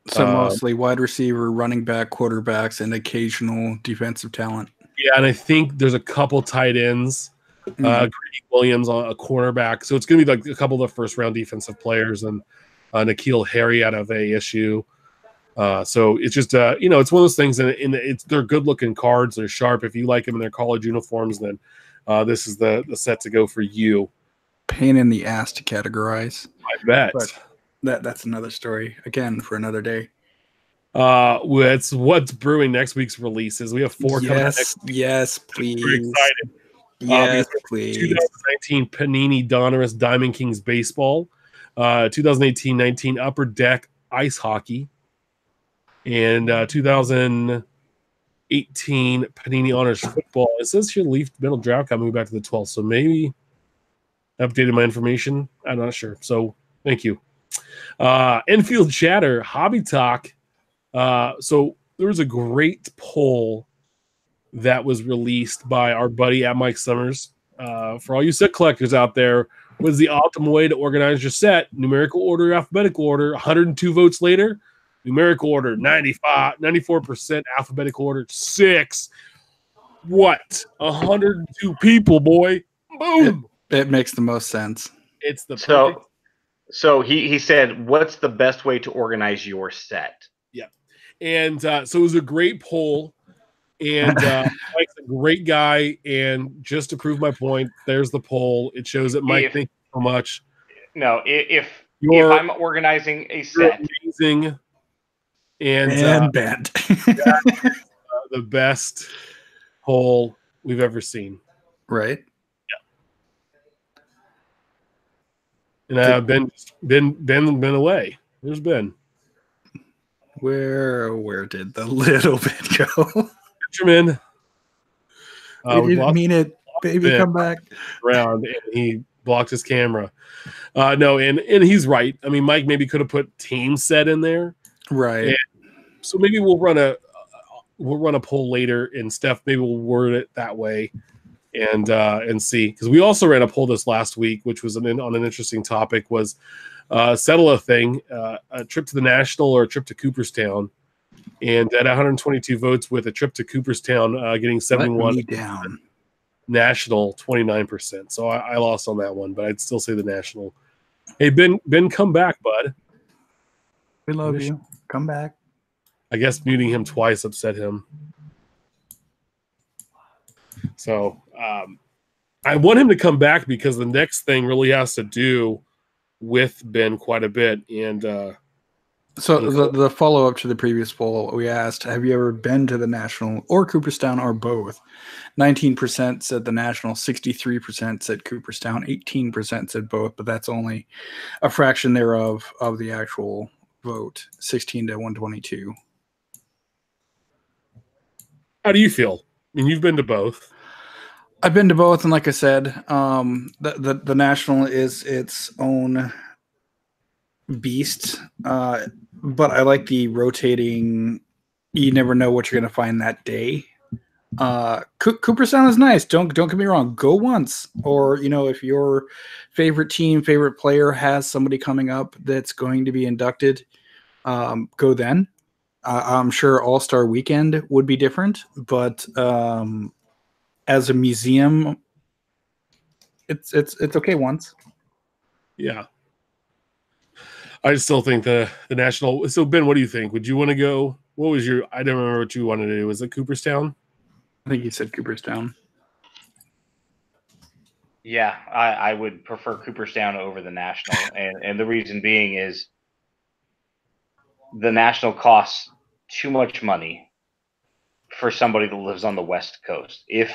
So mostly wide receiver, running back, quarterbacks, and occasional defensive talent. Yeah, and I think there's a couple tight ends. Grady Williams on a cornerback. So it's going to be like a couple of the first-round defensive players and N'Keal Harry out of ASU. So it's just, it's one of those things, and they're good-looking cards. They're sharp. If you like them in their college uniforms, then this is the set to go for you. Pain in the ass to categorize. I bet. But that's another story, again, for another day. It's what's brewing next week's releases. We have 4 coming out next week. Yes, please. We're excited. Yes, please. 2019 Panini Donruss Diamond Kings Baseball. 2018-19 Upper Deck Ice Hockey. And 2018 Panini Honors Football. It says here Leaf Middle Draft got moved back to the 12th. So maybe updated my information. I'm not sure. So thank you. Infield chatter, hobby talk. So there was a great poll that was released by our buddy at Mike Summers. For all you set collectors out there, what is the optimal way to organize your set? Numerical order, alphabetical order. 102 votes later, numerical order 94%, alphabetical order 6. What? 102 people, boy. Boom. It makes the most sense. It's the perfect. So he said, what's the best way to organize your set? Yeah. And so it was a great poll. And Mike's a great guy. And just to prove my point, there's the poll. It shows that Mike, thank you so much. No, if I'm organizing a set. Amazing. And bent. The best poll we've ever seen. Right. Yeah. And Ben away. There's Ben. Where did the little bit go? Benjamin. We didn't mean it. Baby, Ben come back. Around, and he blocked his camera. No, and he's right. I mean, Mike maybe could have put team set in there. Right. And so maybe we'll run a poll later, and Steph maybe we'll word it that way, and see, because we also ran a poll this last week, which was on an interesting topic, was settle a thing, a trip to the National or a trip to Cooperstown, and at 122 votes, with a trip to Cooperstown getting 71 down. National 29%. So I lost on that one, but I'd still say the National. Hey, Ben, come back, bud. We love you. Come back. I guess muting him twice upset him. So I want him to come back because the next thing really has to do with Ben quite a bit. And so the follow-up to the previous poll, we asked, have you ever been to the National or Cooperstown or both? 19% said the National, 63% said Cooperstown, 18% said both, but that's only a fraction thereof of the actual vote, 16 to 122. How do you feel? I mean, you've been to both. I've been to both, and like I said, the National is its own beast, but I like the rotating. You never know what you're going to find that day. Cooperstown is nice. Don't get me wrong. Go once, or if your favorite team, favorite player has somebody coming up that's going to be inducted, go then. I'm sure All-Star Weekend would be different, but as a museum, it's okay once. Yeah. I still think the National. So Ben, what do you think? Would you want to go? What was your? I don't remember what you wanted to do. Was it Cooperstown? I think you said Cooperstown. Yeah, I would prefer Cooperstown over the National, and the reason being is the National costs too much money for somebody that lives on the West Coast. If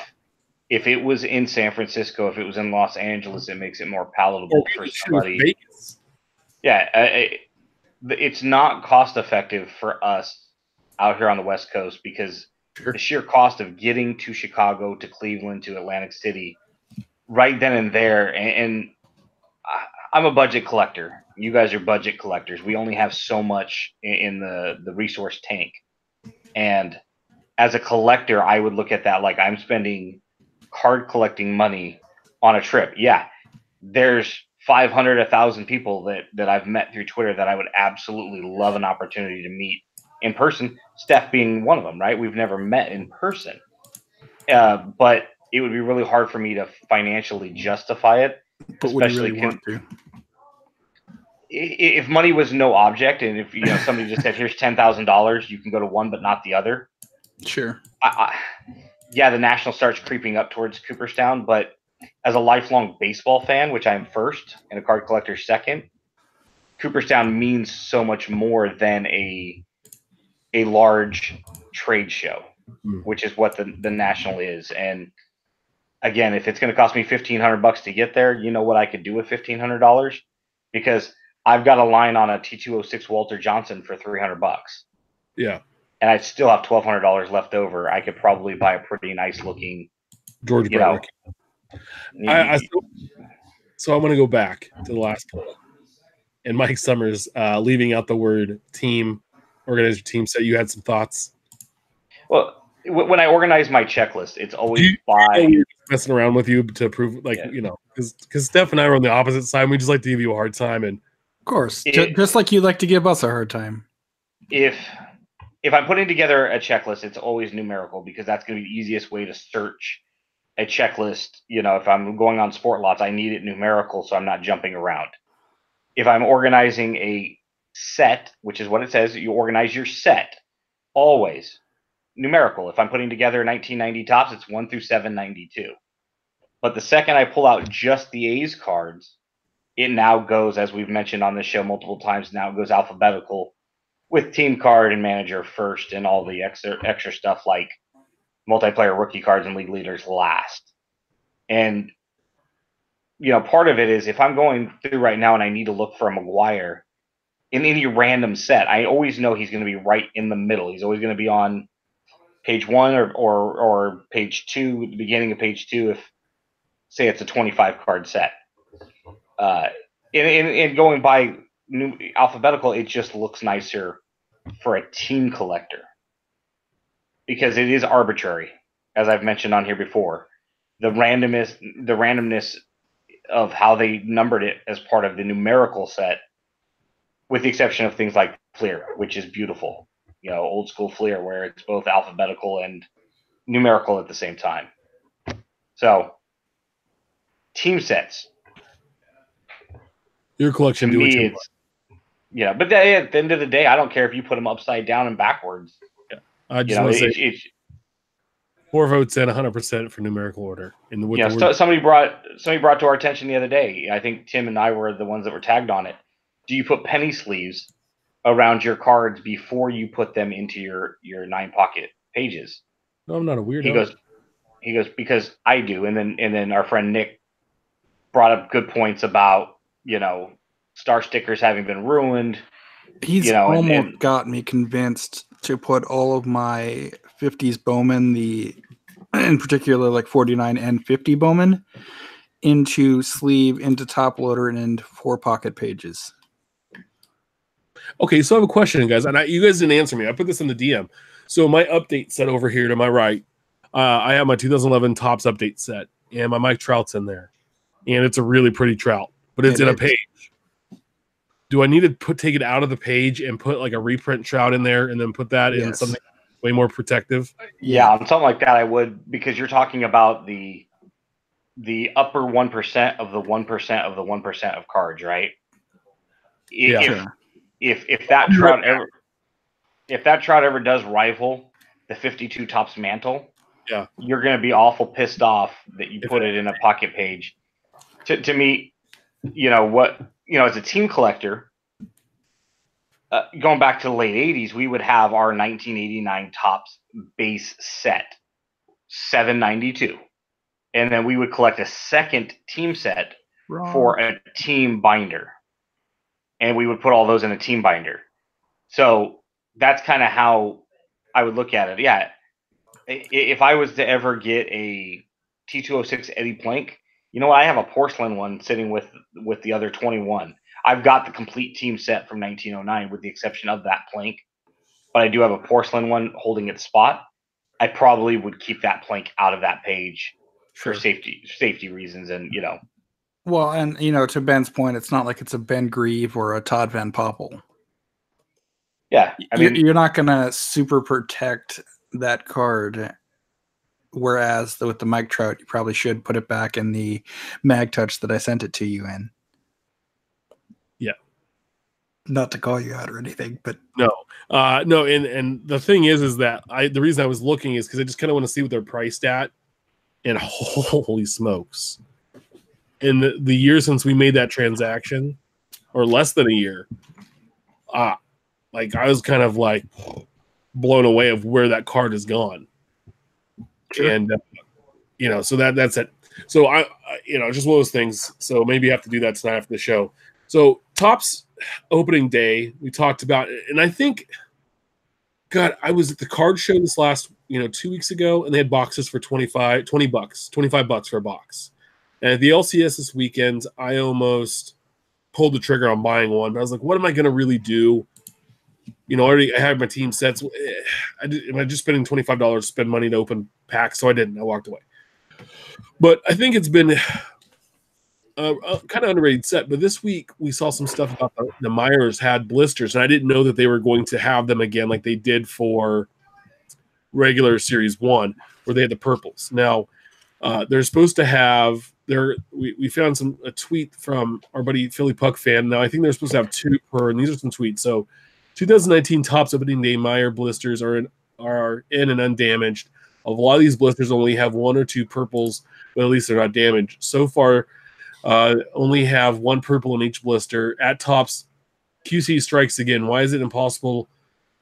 it was in San Francisco, if it was in Los Angeles, it makes it more palatable for somebody. Vegas. Yeah, it's not cost effective for us out here on the West Coast because the sheer cost of getting to Chicago, to Cleveland, to Atlantic City, right then and there. And I'm a budget collector. You guys are budget collectors. We only have so much in the resource tank. And as a collector, I would look at that like I'm spending card collecting money on a trip. Yeah, there's 500, 1,000 people that I've met through Twitter that I would absolutely love an opportunity to meet in person. Steph being one of them, right? We've never met in person. But it would be really hard for me to financially justify it. But would you really want to? If money was no object, and if somebody just said, "Here's $10,000, you can go to one but not the other." Sure. Yeah, the National starts creeping up towards Cooperstown, but as a lifelong baseball fan, which I'm first and a card collector second, Cooperstown means so much more than a large trade show, which is what the National is. And again, if it's going to cost me $1,500 to get there, you know what I could do with $1,500? Because I've got a line on a T206 Walter Johnson for $300. Yeah. And I still have $1,200 left over. I could probably buy a pretty nice looking George Brett. So I'm going to go back to the last poll. And Mike Summers, leaving out the word team, organizer team set. You had some thoughts? Well, when I organize my checklist, it's always we were messing around with you to prove, because Steph and I were on the opposite side. We just like to give you a hard time. And of course, just like you like to give us a hard time. If I'm putting together a checklist, it's always numerical because that's going to be the easiest way to search a checklist. If I'm going on sport lots, I need it numerical so I'm not jumping around. If I'm organizing a set, which is what it says, you organize your set, always numerical. If I'm putting together 1990 tops, it's 1 through 792. But the second I pull out just the A's cards, it now goes, as we've mentioned on this show multiple times, now it goes alphabetical with team card and manager first and all the extra stuff like multiplayer rookie cards and league leaders last. And, part of it is if I'm going through right now and I need to look for a McGuire in any random set, I always know he's going to be right in the middle. He's always going to be on page 1 or page 2, at the beginning of page 2, if say it's a 25 card set. And going by alphabetical, it just looks nicer for a team collector because it is arbitrary, as I've mentioned on here before. The randomness of how they numbered it as part of the numerical set, with the exception of things like Fleer, which is beautiful. Old school Fleer where it's both alphabetical and numerical at the same time. So, team sets. Your collection, to me, but at the end of the day, I don't care if you put them upside down and backwards. Yeah. I just want to say 4 votes in, 100% for numerical order. Somebody brought to our attention the other day. I think Tim and I were the ones that were tagged on it. Do you put penny sleeves around your cards before you put them into your 9-pocket pages? No, I'm not a weirdo. He goes because I do, and then our friend Nick brought up good points about star stickers having been ruined. He's almost got me convinced to put all of my 50s Bowman, in particular like 49 and 50 Bowman, into sleeve, into top loader, and into 4-pocket pages. Okay, so I have a question, guys, and you guys didn't answer me. I put this in the DM. So my update set over here to my right, I have my 2011 Topps update set, and my Mike Trout's in there, and it's a really pretty Trout, but it's in a page. Do I need to take it out of the page and put like a reprint Trout in there, and then put that in something way more protective? Yeah, on something like that, I would, because you're talking about the upper 1% of the 1% of the 1% of cards, right? If that Trout ever does rival the 52 Topps mantle, you're going to be awful pissed off that you put it in a pocket page. To me, as a team collector, going back to the late 80s, we would have our 1989 Topps base set, 792. And then we would collect a second team set for a team binder. And we would put all those in a team binder. So that's kind of how I would look at it. Yeah. If I was to ever get a T206 Eddie Plank, I have a porcelain one sitting with the other 21. I've got the complete team set from 1909 with the exception of that plank, but I do have a porcelain one holding its spot. I probably would keep that plank out of that page for safety reasons, and Well, and to Ben's point, it's not like it's a Ben Grieve or a Todd Van Poppel. Yeah, I mean, you're not gonna super protect that card. Whereas with the Mike Trout, you probably should put it back in the Mag Touch that I sent it to you in. Yeah. Not to call you out or anything, but no. And the thing is that the reason I was looking is because I just kind of want to see what they're priced at. And holy smokes. In the year since we made that transaction, or less than a year, I was kind of like blown away of where that card has gone. Sure. And so that's it. So I just one of those things. So maybe you have to do that tonight after the show. So Topps opening day, we talked about it, and I think, God, I was at the card show this last 2 weeks ago, and they had boxes for $25 for a box. And at the LCS this weekend, I almost pulled the trigger on buying one. But I was like, what am I going to really do? You know, I had my team sets. Am I just spending $25 to spend money to open packs? So I didn't. I walked away. But I think it's been a kind of underrated set. But this week we saw some stuff about the Myers had blisters, and I didn't know that they were going to have them again like they did for regular Series 1, where they had the purples. Now, they're supposed to have we found a tweet from our buddy Philly Puck fan. Now, I think they're supposed to have 2 per, and these are some tweets. So 2019 Topps opening day Meyer blisters are in and undamaged. A lot of these blisters only have 1 or 2 purples, but at least they're not damaged. So far, only have 1 purple in each blister. At Topps, QC strikes again. Why is it impossible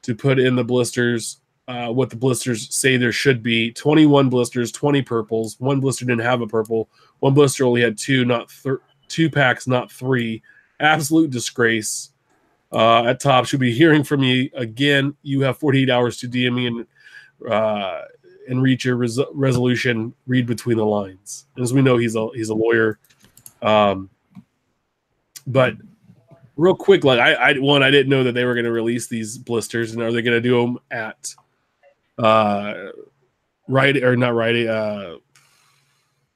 to put in the blisters what the blisters say there should be? 21 blisters, 20 purples. 1 blister didn't have a purple. 1 blister only had 2, not 2 packs, not 3. Absolute disgrace. At Topps, should be hearing from you again. You have 48 hours to DM me and reach your resolution. Read between the lines. As we know, he's a lawyer. But real quick, like I didn't know that they were going to release these blisters, and are they going to do them at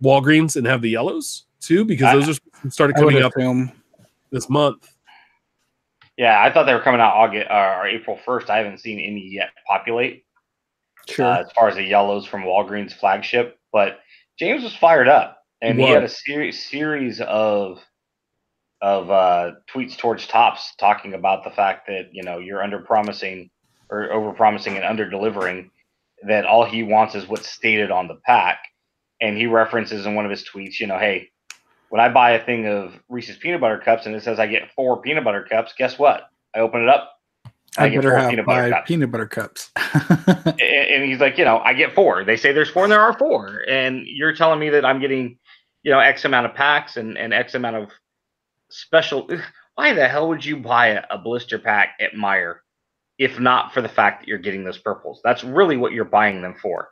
Walgreens and have the yellows too? Because those are started coming up this month. Yeah, I thought they were coming out August or April 1st. I haven't seen any yet populate. Sure. As far as the yellows from Walgreens flagship, but James was fired up, and he had a series of tweets towards Topps talking about the fact that you're under promising or over promising and under delivering. That all he wants is what's stated on the pack, and he references in one of his tweets, hey, when I buy a thing of Reese's peanut butter cups and it says I get 4 peanut butter cups, guess what? I open it up. I get 4 peanut butter cups. and he's like, I get 4. They say there's 4 and there are 4. And you're telling me that I'm getting, X amount of packs and X amount of special. Why the hell would you buy a blister pack at Meijer if not for the fact that you're getting those purples? That's really what you're buying them for.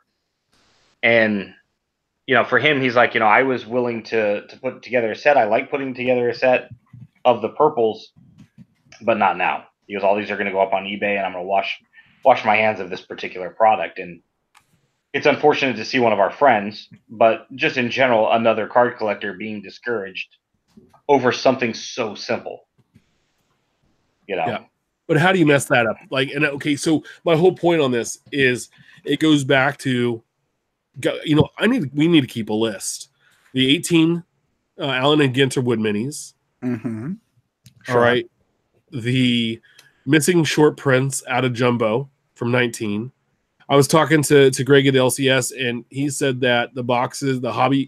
And for him, he's like, I was willing to put together a set. I like putting together a set of the purples, but not now. He goes, all these are going to go up on eBay, and I'm going to wash my hands of this particular product. And it's unfortunate to see one of our friends, but just in general, another card collector being discouraged over something so simple. Yeah. But how do you mess that up? So my whole point on this is it goes back to, we need to keep a list. The 18 Allen and Ginter Wood Minis. Mm-hmm. Sure. All right. The missing short prints out of Jumbo from 19. I was talking to Greg at LCS, and he said that the boxes,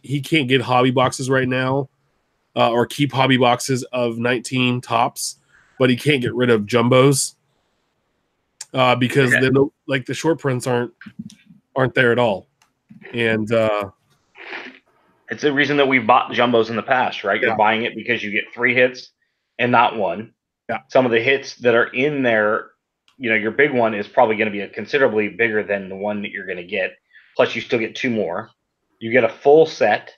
he can't get hobby boxes right now or keep hobby boxes of 19 Topps, but he can't get rid of Jumbos because the short prints aren't there at all. And it's the reason that we've bought Jumbos in the past, right? You're buying it because you get 3 hits and not 1. Yeah. Some of the hits that are in there, your big one is probably going to be considerably bigger than the one that you're going to get. Plus, you still get 2 more. You get a full set,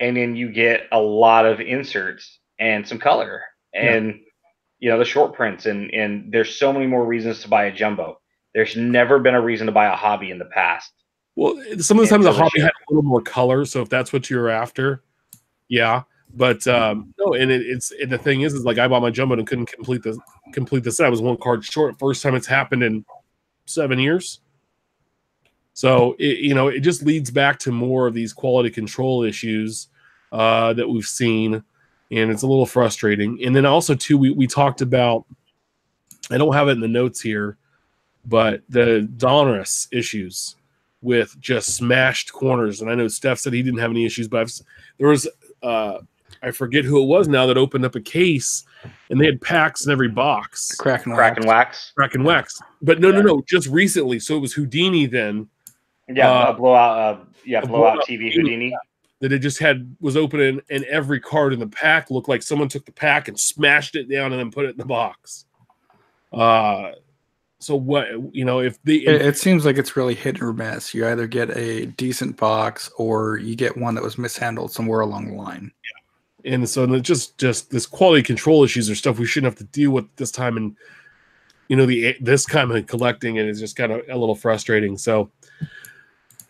and then you get a lot of inserts and some color and, the short prints. And there's so many more reasons to buy a Jumbo. There's never been a reason to buy a hobby in the past. Well, some of the times the hobby had a little more color, so if that's what you're after, yeah. But no, and the thing is like I bought my Jumbo and couldn't complete the set. I was 1 card short. First time it's happened in 7 years. So it just leads back to more of these quality control issues that we've seen, and it's a little frustrating. And then also too, we talked about, I don't have it in the notes here, but the Donruss issues with just smashed corners. And I know Steph said he didn't have any issues, but there was I forget who it was now that opened up a case and they had packs in every box. Crack and wax. But no, just recently. So it was Houdini then. Yeah, a blowout TV Houdini. That it just was open and every card in the pack looked like someone took the pack and smashed it down and then put it in the box. So what, if it seems like it's really hit or miss. You either get a decent box or you get one that was mishandled somewhere along the line. And so just this quality control issues are stuff we shouldn't have to deal with this time. And, this kind of collecting it is just kind of a little frustrating. So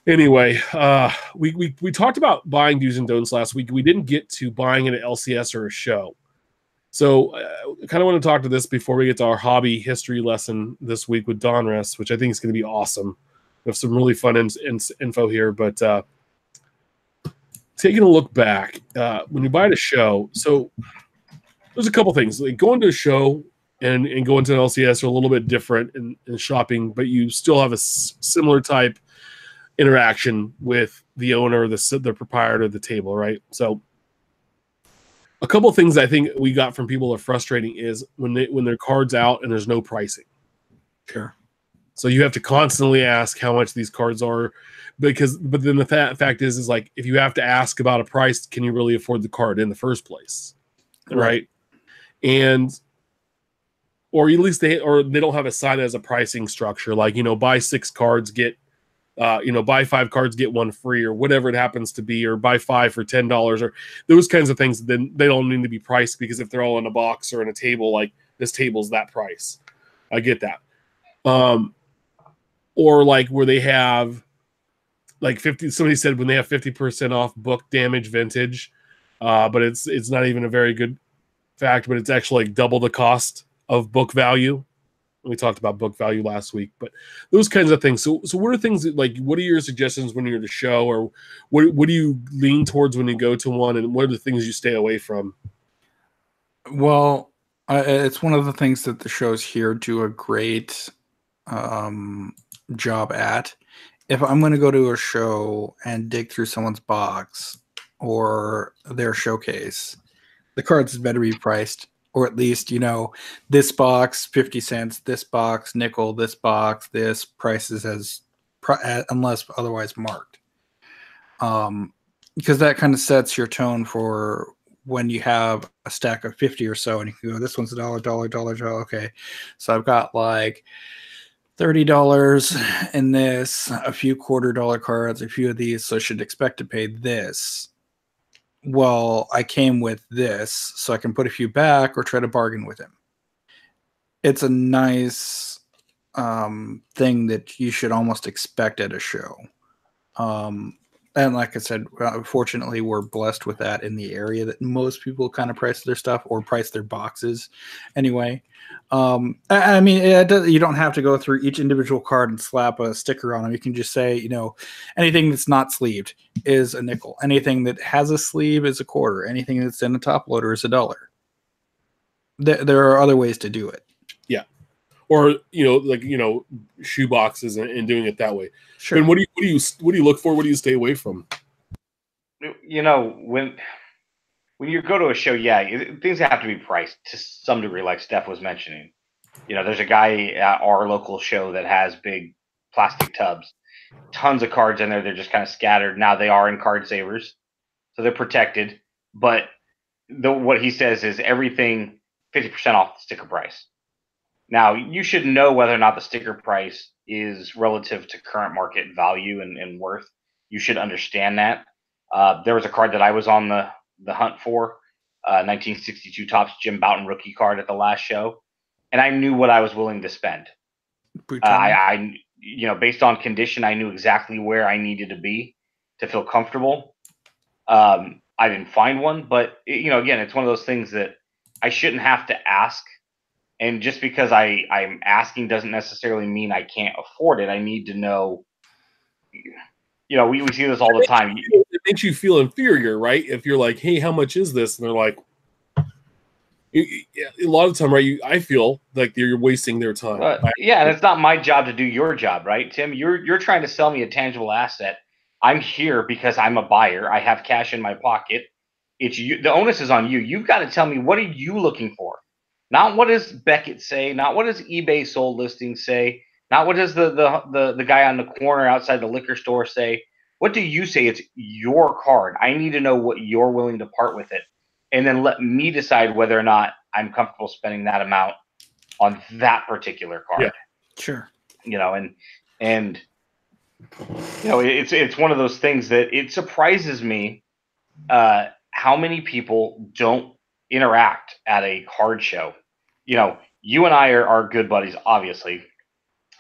anyway, we talked about buying do's and don'ts last week. We didn't get to buying it at LCS or a show. So I kind of want to talk to this before we get to our hobby history lesson this week with Donruss, which I think is going to be awesome. We have some really fun info here, but taking a look back, when you buy at a show, so there's a couple things. Like going to a show and going to an LCS are a little bit different in shopping, but you still have a similar type interaction with the owner, the proprietor of the table, right? So a couple of things I think we got from people are frustrating is when their card's out and there's no pricing. Sure. So you have to constantly ask how much these cards are, but then the fact is like if you have to ask about a price, can you really afford the card in the first place, right? And or at least they don't have a sign as a pricing structure, like buy 6 cards get. Buy 5 cards, get 1 free, or whatever it happens to be, or buy 5 for $10, or those kinds of things. Then they don't need to be priced because if they're all in a box or in a table, like this table's that price. I get that. Or like where they have like 50. Somebody said when they have 50% off book damage vintage, but it's not even a very good fact, but it's actually like double the cost of book value. We talked about book value last week, but those kinds of things. So what are things that, like, what are your suggestions when you're at a show, or what do you lean towards when you go to one, and what are the things you stay away from? Well, it's one of the things that the shows here do a great job at. If I'm going to go to a show and dig through someone's box or their showcase, the cards better be priced. Or at least, this box, 50 cents, this box, nickel, this box, this prices unless otherwise marked. Because that kind of sets your tone for when you have a stack of 50 or so and you can go, this one's $1. Okay. So I've got like $30 in this, a few $quarter cards, a few of these. So I should expect to pay this. Well, I came with this, so I can put a few back or try to bargain with him. It's a nice thing that you should almost expect at a show. And like I said, fortunately, we're blessed with that in the area that most people kind of price their stuff or price their boxes anyway. I mean, you don't have to go through each individual card and slap a sticker on them. You can just say, anything that's not sleeved is a nickel. Anything that has a sleeve is a quarter. Anything that's in a top loader is $1. There are other ways to do it. Yeah. Or, shoe boxes and doing it that way. Sure. And what do you look for? What do you stay away from? When you go to a show, things have to be priced to some degree, like Steph was mentioning. There's a guy at our local show that has big plastic tubs, tons of cards in there. They're just kind of scattered. Now they are in card savers, so they're protected. But what he says is everything 50% off the sticker price. Now, you should know whether or not the sticker price is relative to current market value and worth. You should understand that. There was a card that I was on the hunt for, 1962 Topps Jim Bouton rookie card at the last show, and I knew what I was willing to spend. I based on condition, I knew exactly where I needed to be to feel comfortable. I didn't find one, but again, it's one of those things that I shouldn't have to ask. And just because I'm asking doesn't necessarily mean I can't afford it. I need to know. We see this all the time. It makes you feel inferior, right? If you're like, hey, how much is this? And they're like, a lot of the time, right? I feel like you're wasting their time. And it's not my job to do your job, right, Tim? You're trying to sell me a tangible asset. I'm here because I'm a buyer. I have cash in my pocket. It's you. The onus is on you. You've got to tell me, what are you looking for? Not what does Beckett say, not what does eBay sold listings say, not what does the guy on the corner outside the liquor store say. What do you say? It's your card. I need to know what you're willing to part with it. And then let me decide whether or not I'm comfortable spending that amount on that particular card. Yeah. Sure. And it's one of those things that it surprises me how many people don't interact at a card show. You and I are good buddies, obviously.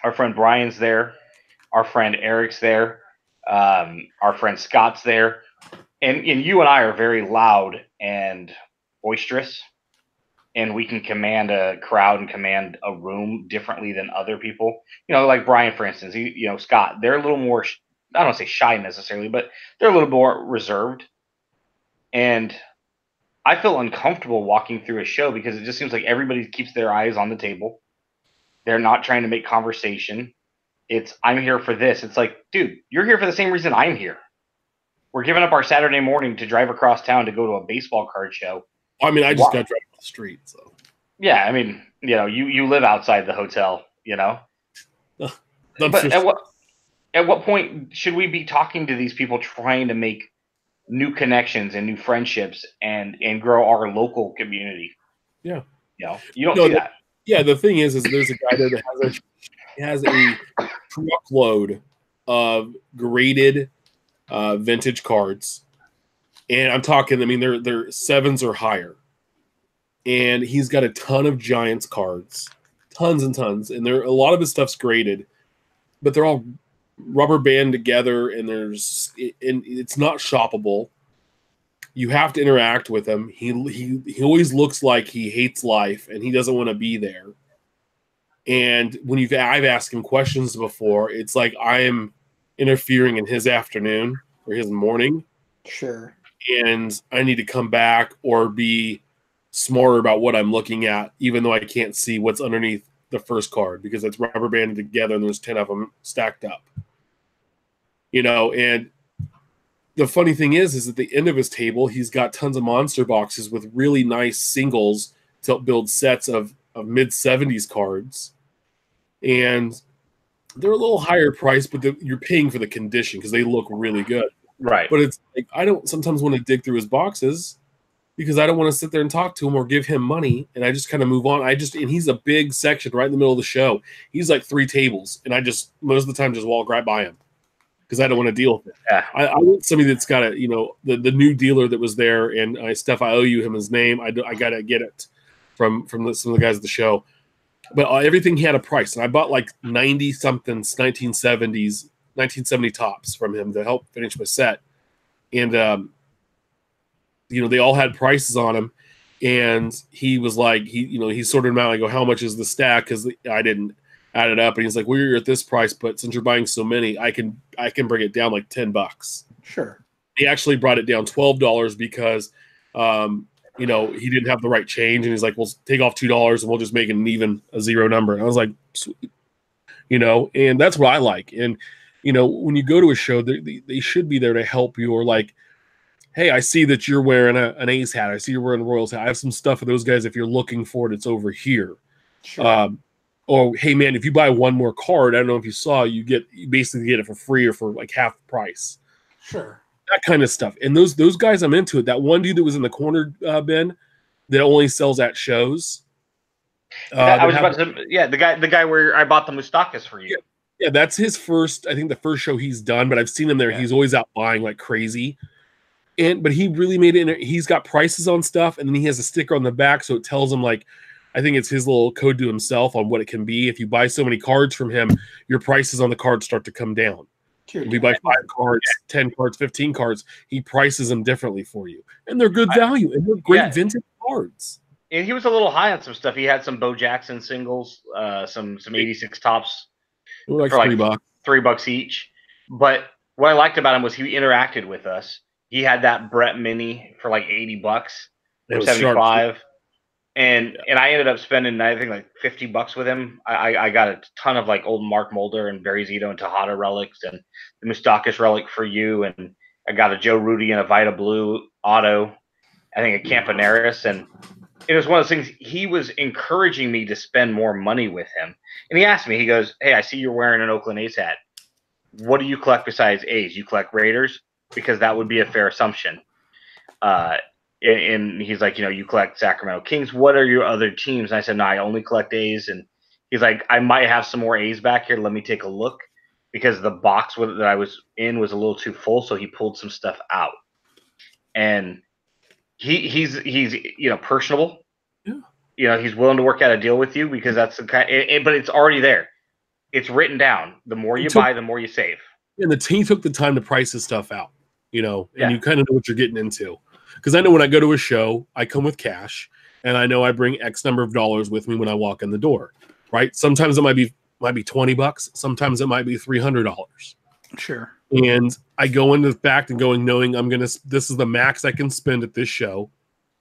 Our friend Brian's there. Our friend Eric's there. Our friend Scott's there. And you and I are very loud and boisterous. And we can command a crowd and command a room differently than other people. Like Brian, for instance, Scott, they're a little more, I don't want to say shy necessarily, but they're a little more reserved. And I feel uncomfortable walking through a show because it just seems like everybody keeps their eyes on the table. They're not trying to make conversation. It's, I'm here for this. It's like, dude, you're here for the same reason I'm here. We're giving up our Saturday morning to drive across town to go to a baseball card show. I mean, I just got driven off the street, so. Yeah, I mean, you live outside the hotel, But at what point should we be talking to these people trying to make new connections and new friendships and grow our local community? Yeah. You don't see that. Yeah, the thing is there's a guy there that has a truckload of graded vintage cards. And I'm talking, I mean, they're 7s or higher. And he's got a ton of Giants cards. Tons and tons. And a lot of his stuff's graded. But they're all rubber band together, and it's not shoppable. You have to interact with him. He always looks like he hates life and he doesn't want to be there. And when I've asked him questions before, it's like I am interfering in his afternoon or his morning. Sure. And I need to come back or be smarter about what I'm looking at, even though I can't see what's underneath the first card because it's rubber banded together and there's 10 of them stacked up. And the funny thing is at the end of his table, he's got tons of monster boxes with really nice singles to help build sets of mid-70s cards. And they're a little higher price, but you're paying for the condition because they look really good. Right. But it's like I don't sometimes want to dig through his boxes because I don't want to sit there and talk to him or give him money. And I just kind of move on. And he's a big section right in the middle of the show. He's like 3 tables. And I just most of the time just walk right by him because I don't want to deal with it. Yeah. I want somebody that's got the new dealer that was there. And Steph, I owe you him his name. I got to get it from some of the guys at the show. But everything had a price. And I bought like 90-somethings, 1970 tops from him to help finish my set. And, they all had prices on them. And he was like, he sorted them out. I go, how much is the stack? Because I didn't add it up. And he's like, well, you're at this price, but since you're buying so many, I can bring it down like $10. Sure. He actually brought it down $12 because, he didn't have the right change. And he's like, well, take off $2 and we'll just make it a zero number. And I was like, sweet. And that's what I like. And, when you go to a show, they should be there to help you, or like, hey, I see that you're wearing an A's hat. I see you're wearing a Royals hat. I have some stuff for those guys. If you're looking for it, it's over here. Sure. Or, hey, man, if you buy one more card, I don't know if you saw, you basically get it for free or for like half price. Sure. That kind of stuff. And those guys, I'm into it. That one dude that was in the corner bin that only sells at shows. The guy where I bought the Mustakas for you. Yeah, that's his first, I think the first show he's done, but I've seen him there. Yeah. He's always out buying like crazy. But he really made it. He's got prices on stuff, and then he has a sticker on the back, so it tells him, like, I think it's his little code to himself on what it can be. If you buy so many cards from him, your prices on the cards start to come down. Sure. If you buy 5 cards, 10 cards, 15 cards, he prices them differently for you. And they're good value, and they're great vintage cards. And he was a little high on some stuff. He had some Bo Jackson singles, some 86 tops. Like $3. $3 each. But what I liked about him was he interacted with us. He had that Brett Mini for like $80 or 75. And I ended up spending, I think, like $50 with him. I got a ton of like old Mark Mulder and Barry Zito and Tejada relics and the Mustakas relic for you. And I got a Joe Rudy and a Vita Blue auto. I think a Campaneris. And it was one of those things. He was encouraging me to spend more money with him. And he asked me, he goes, hey, I see you're wearing an Oakland A's hat. What do you collect besides A's? You collect Raiders? Because that would be a fair assumption. And he's like, you collect Sacramento Kings. What are your other teams? And I said, no, I only collect A's. And He's like, I might have some more A's back here. Let me take a look, because the box that I was in was a little too full. So he pulled some stuff out, and he's personable. Yeah. He's willing to work out a deal with you, because that's the kind. But it's already there. It's written down. The more you buy, the more you save. And the team took the time to price his stuff out, and you kind of know what you're getting into. Because I know when I go to a show, I come with cash, and I know I bring X number of dollars with me when I walk in the door, right? Sometimes it might be $20, sometimes it might be $300. Sure. And I go into the fact and knowing this is the max I can spend at this show,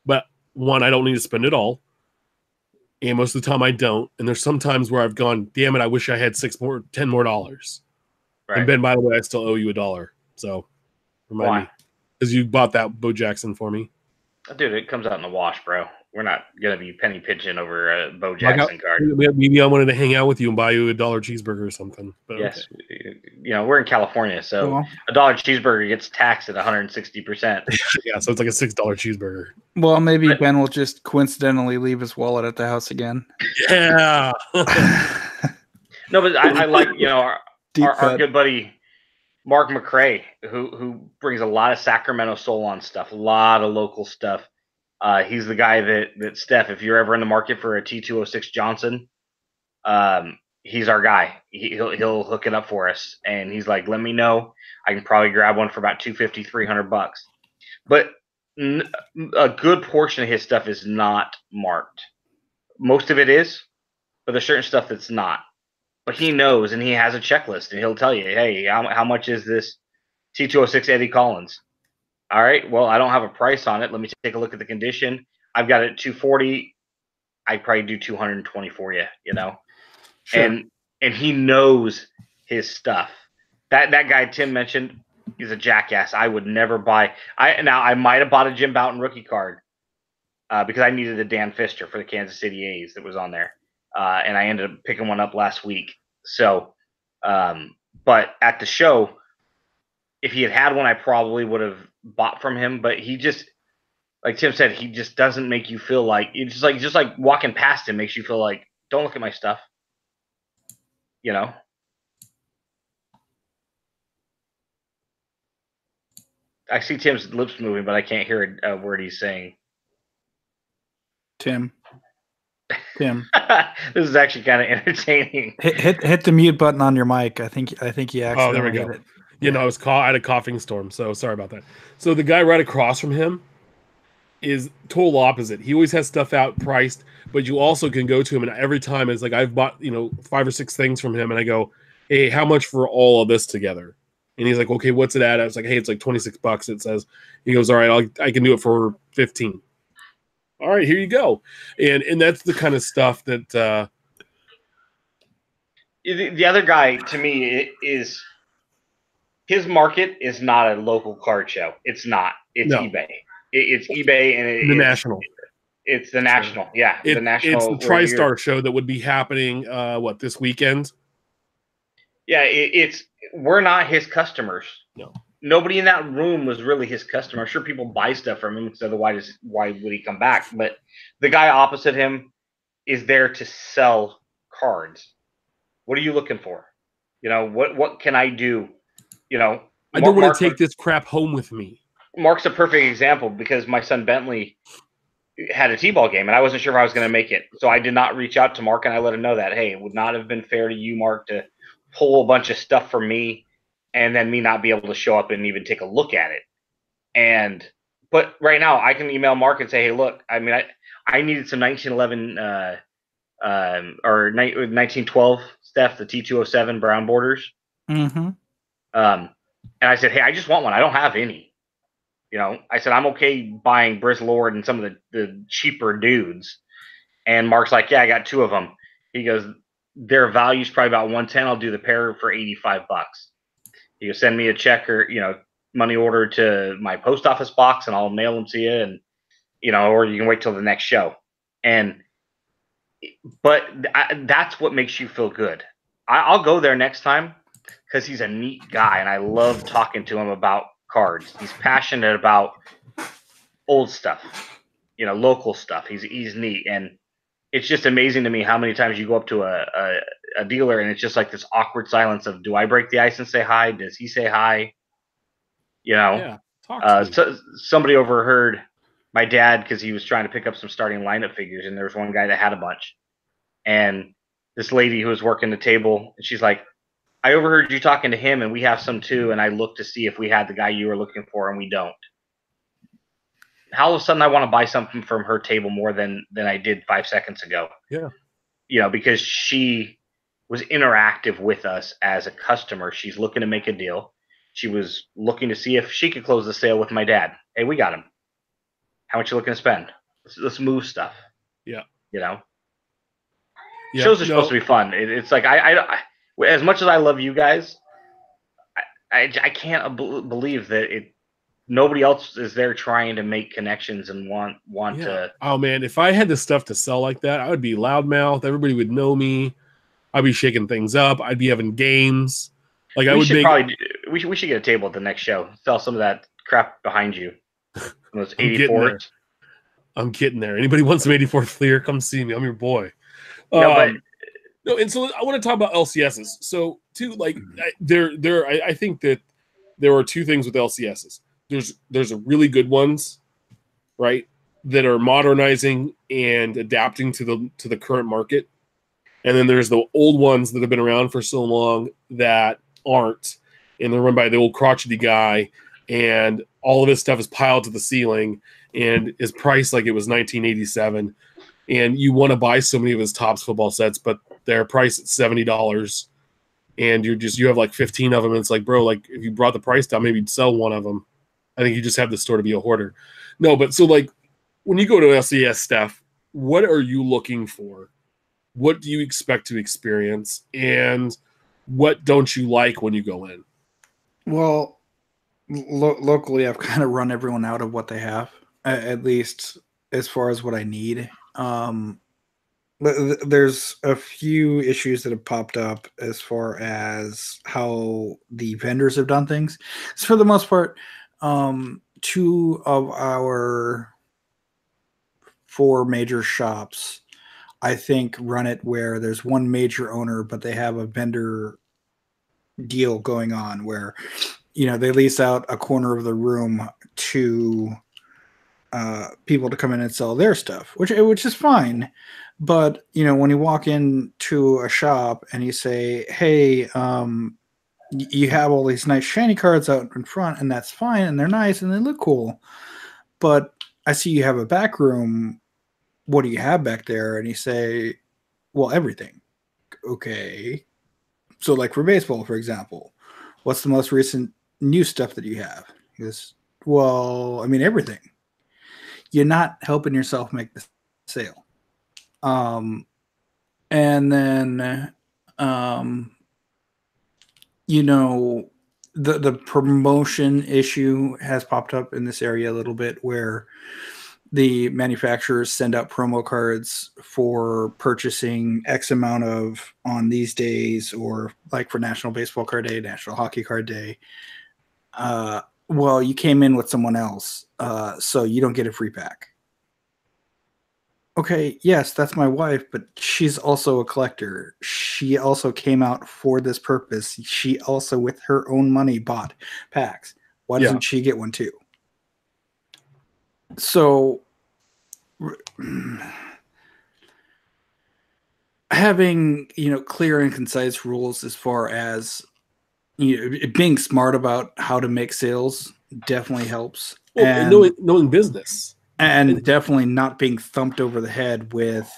but one, I don't need to spend it all. And most of the time I don't. And there's some times where I've gone, damn it, I wish I had $10 more. Right. And Ben, by the way, I still owe you $1. So remind me. Because you bought that Bo Jackson for me. Dude, it comes out in the wash, bro. We're not going to be penny pinching over a Bo Jackson card. Maybe I wanted to hang out with you and buy you $1 cheeseburger or something. But yes. Okay. We're in California, so $1 cheeseburger gets taxed at 160%. Yeah, so it's like a $6 cheeseburger. Well, maybe Ben will just coincidentally leave his wallet at the house again. Yeah. No, but I like, our good buddy Mark McCrae, who brings a lot of Sacramento soul on stuff, a lot of local stuff. He's the guy that Steph, if you're ever in the market for a T206 Johnson, he's our guy. He'll hook it up for us. And he's like, let me know. I can probably grab one for about $250, $300. But a good portion of his stuff is not marked. Most of it is, but there's certain stuff that's not. But he knows, and he has a checklist, and he'll tell you, hey, how much is this T206 Eddie Collins? All right, well, I don't have a price on it. Let me take a look at the condition. I've got it at $240. I'd probably do $220 for you, Sure. And he knows his stuff. That guy Tim mentioned, he's a jackass. I would never buy. I might have bought a Jim Bouton rookie card because I needed a Dan Pfister for the Kansas City A's that was on there. And I ended up picking one up last week. So, but at the show, if he had one, I probably would have bought from him. But he just, like Tim said, he just doesn't make you feel like it's just like walking past him makes you feel like, don't look at my stuff. I see Tim's lips moving, but I can't hear a word he's saying. Tim. This is actually kind of entertaining. Hit the mute button on your mic. I think he actually. Oh, there we go. I had a coughing storm, so sorry about that. So the guy right across from him is total opposite. He always has stuff out priced, but you also can go to him, and every time it's like I've bought 5 or 6 things from him, and I go, hey, how much for all of this together? And he's like, okay, what's it at? I was like, hey, it's like $26. It says. He goes, all right, I can do it for 15. All right, here you go. And that's the kind of stuff that the other guy to me is his market is not a local card show. It's not. It's eBay. It's eBay and the national. It's the national. Sure. Yeah, the national. It's the TriStar show that would be happening this weekend? Yeah, we're not his customers. No. Nobody in that room was really his customer. I'm sure people buy stuff from him because otherwise, why would he come back? But the guy opposite him is there to sell cards. What are you looking for? What can I do? I don't want to take this crap home with me. Mark's a perfect example because my son Bentley had a T-ball game and I wasn't sure if I was going to make it. So I did not reach out to Mark and I let him know that, hey, it would not have been fair to you, Mark, to pull a bunch of stuff from me and then me not be able to show up and even take a look at it. But right now I can email Mark and say, hey, look, I needed some 1911 or 1912 Steph, the T207 brown borders. Mm-hmm. And I said, hey, I just want one. I don't have any. I said, I'm okay buying Briz Lord and some of the cheaper dudes. And Mark's like, yeah, I got 2 of them. He goes, their value's probably about 110. I'll do the pair for $85. He goes, send me a check or, money order to my post office box and I'll mail them to you. And, or you can wait till the next show. But that's what makes you feel good. I'll go there next time because he's a neat guy and I love talking to him about cards. He's passionate about old stuff, local stuff. He's neat. And it's just amazing to me how many times you go up to a dealer and it's just like this awkward silence of, do I break the ice and say hi? Does he say hi? You know, Yeah, talk to me. so somebody overheard my dad because he was trying to pick up some starting lineup figures, and there was one guy that had a bunch, and this lady who was working the table, and she's like, I overheard you talking to him, and we have some too, and I looked to see if we had the guy you were looking for, and we don't. How all of a sudden I want to buy something from her table more than I did 5 seconds ago. Yeah. You know, because she was interactive with us as a customer. She's looking to make a deal. She was looking to see if she could close the sale with my dad. Hey, we got him. How much you looking to spend? Let's move stuff. Yeah. You know, Yeah. shows are supposed to be fun. It's like I as much as I love you guys, I can't believe that nobody else is there trying to make connections and want to. Oh man, if I had the stuff to sell like that, I would be loudmouth. Everybody would know me. I'd be shaking things up. I'd be having games. Like I We would should make. probably we should get a table at the next show. Sell some of that crap behind you. Those I'm getting there. 84s. I'm getting there. Anybody wants some 84 Fleer? Come see me. I'm your boy. No, but no, and so I want to talk about LCSs. So too, like I think that there are two things with LCSs. There's really good ones, right, that are modernizing and adapting to the current market, and then there's the old ones that have been around for so long that aren't, and they're run by the old crotchety guy, and all of his stuff is piled to the ceiling and is priced like it was 1987, and you want to buy so many of his Topps football sets, but they're priced at $70, and you have like 15 of them, and it's like, bro, like if you brought the price down, maybe you'd sell one of them. I think you just have the store to be a hoarder. No, but so like when you go to LCS stuff, what are you looking for? What do you expect to experience? And what don't you like when you go in? Well, locally, I've kind of run everyone out of what they have, at least as far as what I need. There's a few issues that have popped up as far as how the vendors have done things. So for the most part, two of our 4 major shops, I think, run it where there's one major owner, but they have a vendor deal going on where, you know, they lease out a corner of the room to people to come in and sell their stuff, which is fine. But, you know, when you walk into a shop and you say, hey, you have all these nice shiny cards out in front, and that's fine, and they're nice and they look cool, but I see you have a back room. What do you have back there? And you say, well, everything. Okay. So like for baseball, for example, what's the most recent new stuff that you have? He goes, well, I mean, everything. You're not helping yourself make the sale. And then, you know, the promotion issue has popped up in this area a little bit, where the manufacturers send out promo cards for purchasing X amount of on these days, or like for National Baseball Card Day, National Hockey Card Day. Well, you came in with someone else, so you don't get a free pack. Okay, yes, that's my wife, but she's also a collector. She also came out for this purpose. She also, with her own money, bought packs. Why doesn't she get one too? So, having, you know, clear and concise rules as far as, you know, being smart about how to make sales definitely helps. Well, and knowing business. And definitely not being thumped over the head with,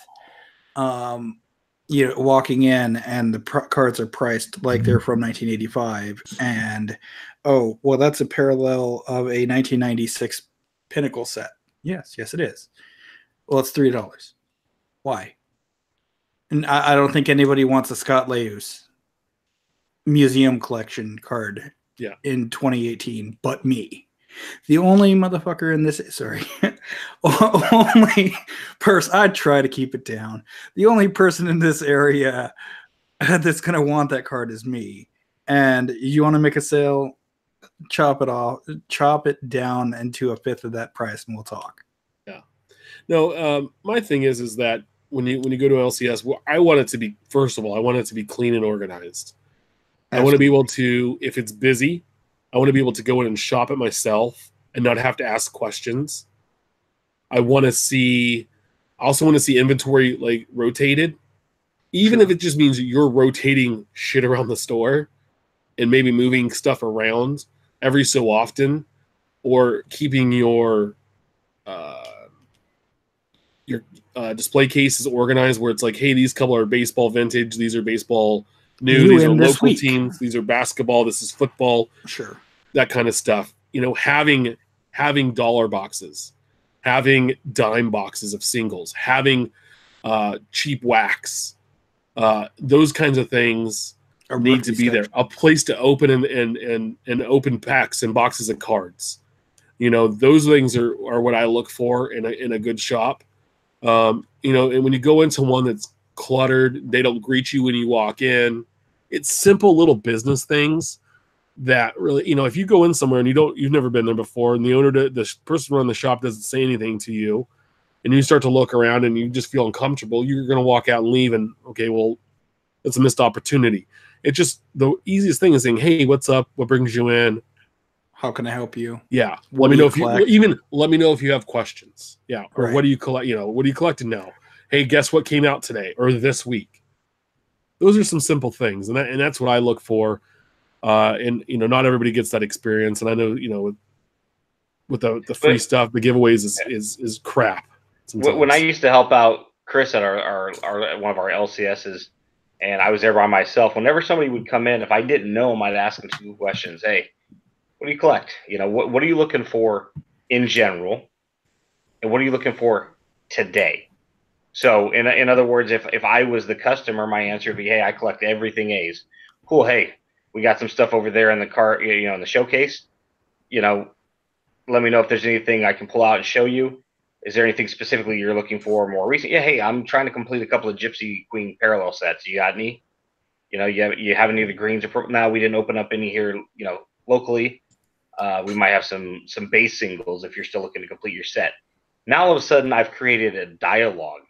you know, walking in and the cards are priced like they're from 1985, and oh, well, that's a parallel of a 1996 Pinnacle set. Yes, it is. Well, it's $3. Why? And I don't think anybody wants a Scott Laius museum collection card in 2018, but me. The only motherfucker in this, only person, I try to keep it down. The only person in this area that's going to want that card is me. And you want to make a sale, chop it down into a fifth of that price, and we'll talk. Yeah. No, my thing is that when you go to LCS, I want it to be, first of all, I want it to be clean and organized. Absolutely. I want to be able to, if it's busy, I want to be able to go in and shop it myself and not have to ask questions. I want to see, I also want to see inventory like rotated, even if it just means you're rotating shit around the store and maybe moving stuff around every so often, or keeping your display cases organized where it's like, hey, these couple are baseball vintage, these are baseball new, these are local teams, these are basketball, this is football, sure, that kind of stuff. You know, having dollar boxes, having dime boxes of singles, having cheap wax, those kinds of things need to be there. A place to open and open packs and boxes of cards. You know, those things are what I look for in a good shop. You know, and when you go into one that's cluttered, they don't greet you when you walk in. It's simple little business things that really, you know, if you go in somewhere and you've never been there before, and the person running the shop doesn't say anything to you, and you start to look around and you just feel uncomfortable, you're going to walk out and leave, and okay, well, it's a missed opportunity. It's just the easiest thing is saying, hey, what's up? What brings you in? How can I help you? Yeah. Let me know if you have questions. Yeah. Or what do you collect? You know, what are you collecting now? Hey, guess what came out today or this week? Those are some simple things. And that's what I look for. And, you know, not everybody gets that experience. And I know, you know, with the free stuff, the giveaways is crap sometimes. When I used to help out Chris at our one of our LCSs, and I was there by myself, whenever somebody would come in, if I didn't know him, I'd ask him 2 questions. Hey, what do you collect? You know, what are you looking for in general? And what are you looking for today? So in other words, if I was the customer, my answer would be, hey, I collect everything A's. Cool. Hey, we got some stuff over there in the car, you know, in the showcase. You know, let me know if there's anything I can pull out and show you. Is there anything specifically you're looking for more recent? Yeah, hey, I'm trying to complete a couple of Gypsy Queen parallel sets. You got any? You know, you have any of the greens? Now we didn't open up any here, you know, locally. We might have some base singles if you're still looking to complete your set. Now all of a sudden I've created a dialogue.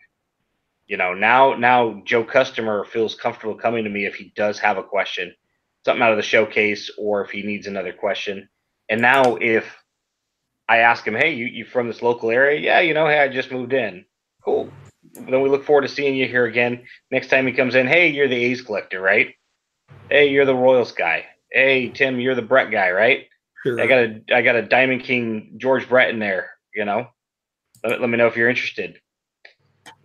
You know, now Joe customer feels comfortable coming to me if he does have a question, something out of the showcase, or if he needs another question. And now if I ask him, hey, you from this local area? Yeah, you know, hey, I just moved in. Cool. Then we look forward to seeing you here again. Next time he comes in, hey, you're the A's collector, right? Hey, you're the Royals guy. Hey, Tim, you're the Brett guy, right? Sure. I got a Diamond King George Brett in there, you know. Let me know if you're interested.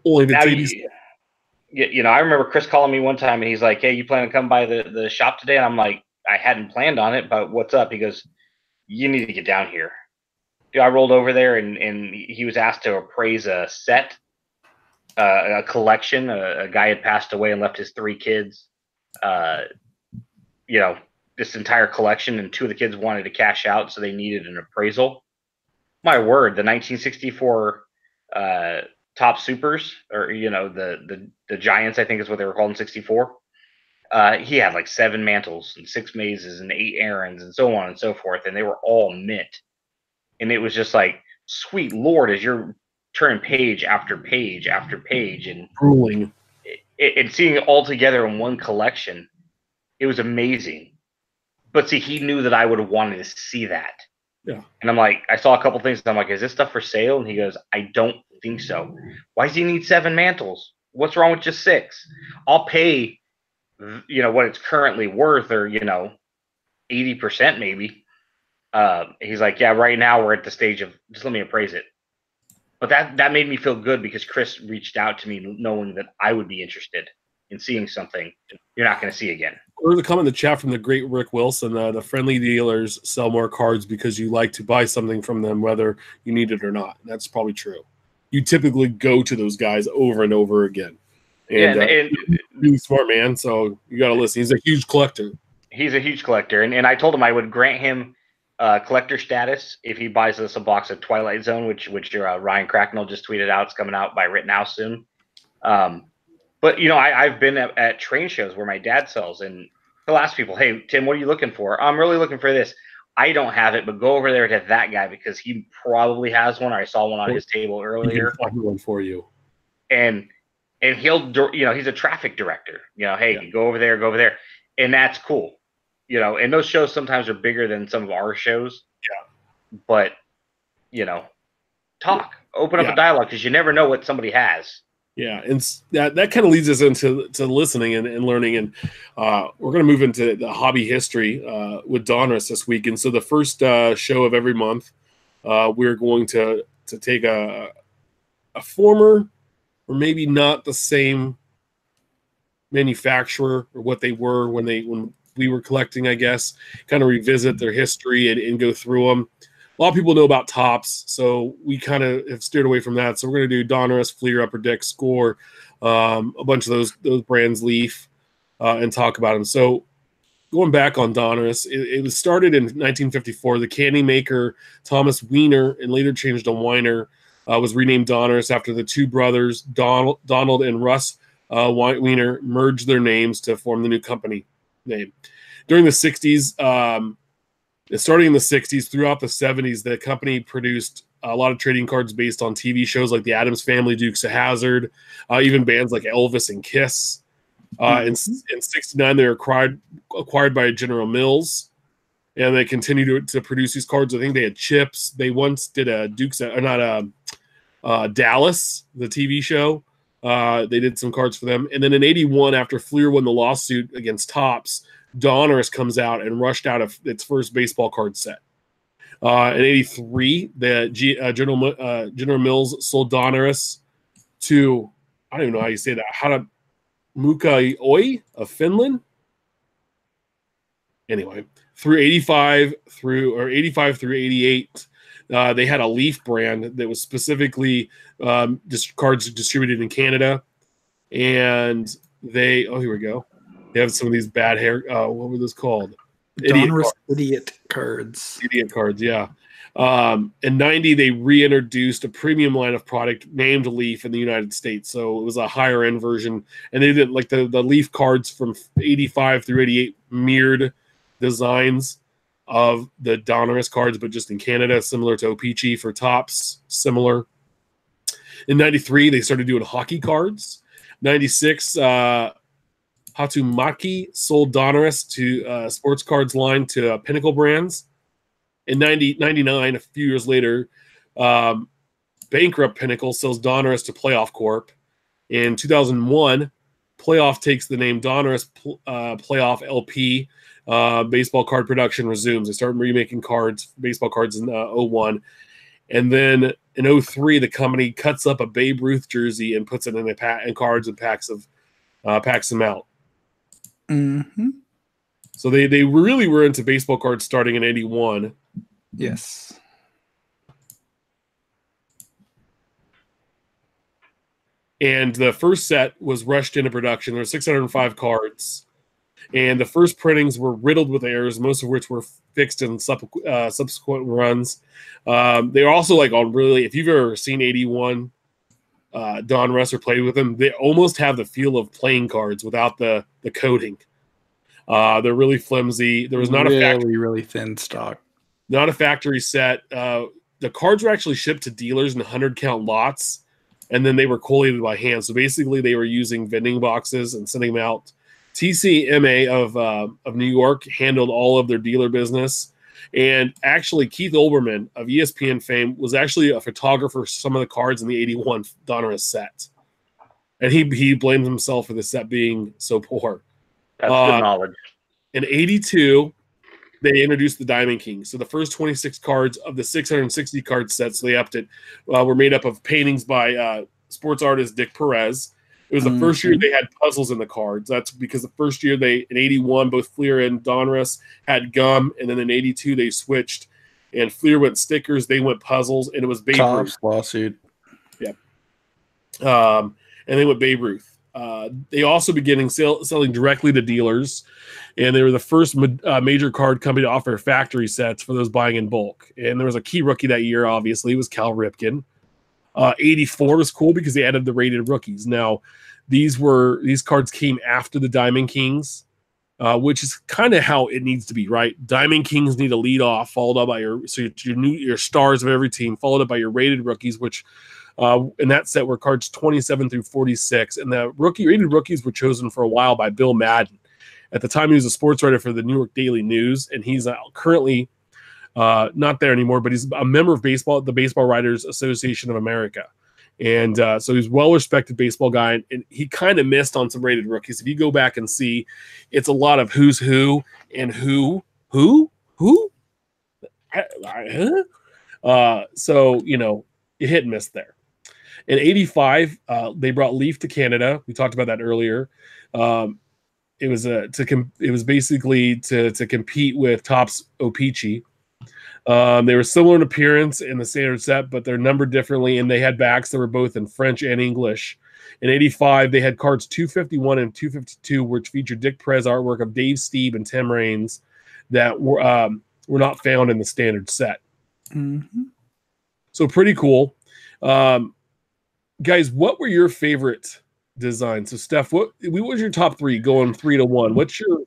Now, you know, I remember Chris calling me one time and he's like, hey, you plan to come by the shop today? And I'm like, I hadn't planned on it, but what's up? He goes, you need to get down here. Dude, I rolled over there and he was asked to appraise a set, a collection. A guy had passed away and left his 3 kids, you know, this entire collection, and 2 of the kids wanted to cash out, so they needed an appraisal. My word, the 1964 top supers, or you know, the Giants, I think is what they were called in '64. He had like 7 mantles and 6 mazes and 8 errands and so on and so forth, and they were all mint. And it was just like, sweet Lord, as you're turning page after page after page, and grueling, and seeing it all together in one collection, it was amazing. But see, he knew that I would have wanted to see that. Yeah. And I'm like, I saw a couple things. And I'm like, is this stuff for sale? And he goes, I don't think so. Why does he need 7 mantles? What's wrong with just 6? I'll pay, you know, what it's currently worth, or, you know, 80% maybe. He's like, yeah, right now we're at the stage of just let me appraise it. But that made me feel good because Chris reached out to me knowing that I would be interested in seeing something you're not going to see again. There's a comment in the chat from the great Rick Wilson. The friendly dealers sell more cards because you like to buy something from them, whether you need it or not. That's probably true. You typically go to those guys over and over again. And, and really smart man, so you got to listen. He's a huge collector. He's a huge collector, and I told him I would grant him collector status if he buys us a box of Twilight Zone, which Ryan Cracknell just tweeted out. It's coming out by Rittenhouse soon. But, you know, I've been at train shows where my dad sells, and he'll ask people, hey, Tim, what are you looking for? I'm really looking for this. I don't have it, but go over there to that guy because he probably has one, or I saw one on his table earlier. He can find one for you. And and he's a traffic director. Hey, go over there, and that's cool. And those shows sometimes are bigger than some of our shows. Yeah, but open up a dialogue, because you never know what somebody has. Yeah, and that kind of leads us into listening and learning, and we're going to move into the hobby history with Donruss this week. And so the first show of every month, we're going to take a former, or maybe not the same manufacturer or what they were when we were collecting, I guess, kind of revisit their history and go through them. A lot of people know about Tops, so we kind of have steered away from that. So we're going to do Donruss, Fleer, Upper Deck, Score, a bunch of those brands, Leaf, and talk about them. So going back on Donruss, it was started in 1954. The candy maker Thomas Weiner, and later changed to Weiner, was renamed Donruss after the two brothers, Donald and Russ Weiner, merged their names to form the new company name. During the 60s, starting in the 60s, throughout the 70s, the company produced a lot of trading cards based on TV shows like The Addams Family, Dukes of Hazzard, even bands like Elvis and Kiss. In 69, they were acquired by General Mills, and they continued to produce these cards. I think they had Chips. They once did a Dallas, the TV show. They did some cards for them. And then in 81, after Fleer won the lawsuit against Topps, Donruss comes out and rushed out of its first baseball card set. In 83, the General Mills sold Donruss to, I don't even know how you say that, Mukaoi of Finland. Anyway, through 85 through 88, they had a Leaf brand that was specifically cards distributed in Canada, and here we go. They have some of these bad hair. What were those called? Idiot cards. Idiot cards, yeah. In 90, they reintroduced a premium line of product named Leaf in the United States. So it was a higher end version. And they did like the Leaf cards from 85 through 88 mirrored designs of the Donruss cards, but just in Canada, similar to O-Pee-Chee for Topps, similar. In 93, they started doing hockey cards. 96, Hatumaki sold Donruss to sports cards line to Pinnacle Brands. In 99, a few years later, bankrupt Pinnacle sells Donruss to Playoff Corp. In 2001, Playoff takes the name Donruss Playoff LP. Baseball card production resumes. They start remaking baseball cards in 01. And then in 03, the company cuts up a Babe Ruth jersey and puts it in cards and packs them out. Mm-hmm. So they really were into baseball cards starting in 81. Yes. And the first set was rushed into production. There were 605 cards. And the first printings were riddled with errors, most of which were fixed in subsequent runs. They are also if you've ever seen 81 Donruss or played with them, they almost have the feel of playing cards without the coating. They're really flimsy. There was not really thin stock. Not a factory set. The cards were actually shipped to dealers in 100-count lots, and then they were collated by hand. So basically, they were using vending boxes and sending them out. TCMA of New York handled all of their dealer business. And actually, Keith Olbermann of ESPN fame was actually a photographer for some of the cards in the 81 Donruss set. And he blamed himself for the set being so poor. That's good knowledge. In 82, they introduced the Diamond King. So the first 26 cards of the 660 card sets, they upped it, were made up of paintings by sports artist Dick Perez. It was the first year they had puzzles in the cards. That's because the first year in 81, both Fleer and Donruss had gum, and then in 82 they switched, and Fleer went stickers, they went puzzles, and it was Babe Ruth. Lawsuit. Yeah. And they went Babe Ruth. They also began selling directly to dealers, and they were the first major card company to offer factory sets for those buying in bulk. And there was a key rookie that year, obviously, it was Cal Ripken. 84 was cool because they added the rated rookies. Now, these cards came after the Diamond Kings, which is kind of how it needs to be, right? Diamond Kings need to lead off, followed up by your stars of every team, followed up by your rated rookies, which In that set were cards 27 through 46, and the rated rookies were chosen for a while by Bill Madden. At the time, he was a sports writer for the New York Daily News, and he's currently not there anymore, but he's a member of the Baseball Writers Association of America. And so he's a well-respected baseball guy, and he kind of missed on some rated rookies. If you go back and see, it's a lot of who's who and who. So, you hit and miss there. In 85, they brought Leaf to Canada. We talked about that earlier. It was basically to compete with Topps O-Pee-Chee. They were similar in appearance in the standard set, but they're numbered differently, and they had backs that were both in French and English. In 85, they had cards 251 and 252, which featured Dick Perez artwork of Dave Stieb and Tim Raines that were not found in the standard set. Mm-hmm. So pretty cool. Guys, what were your favorite designs? So, Steph, what was your top three going 3-1? What's your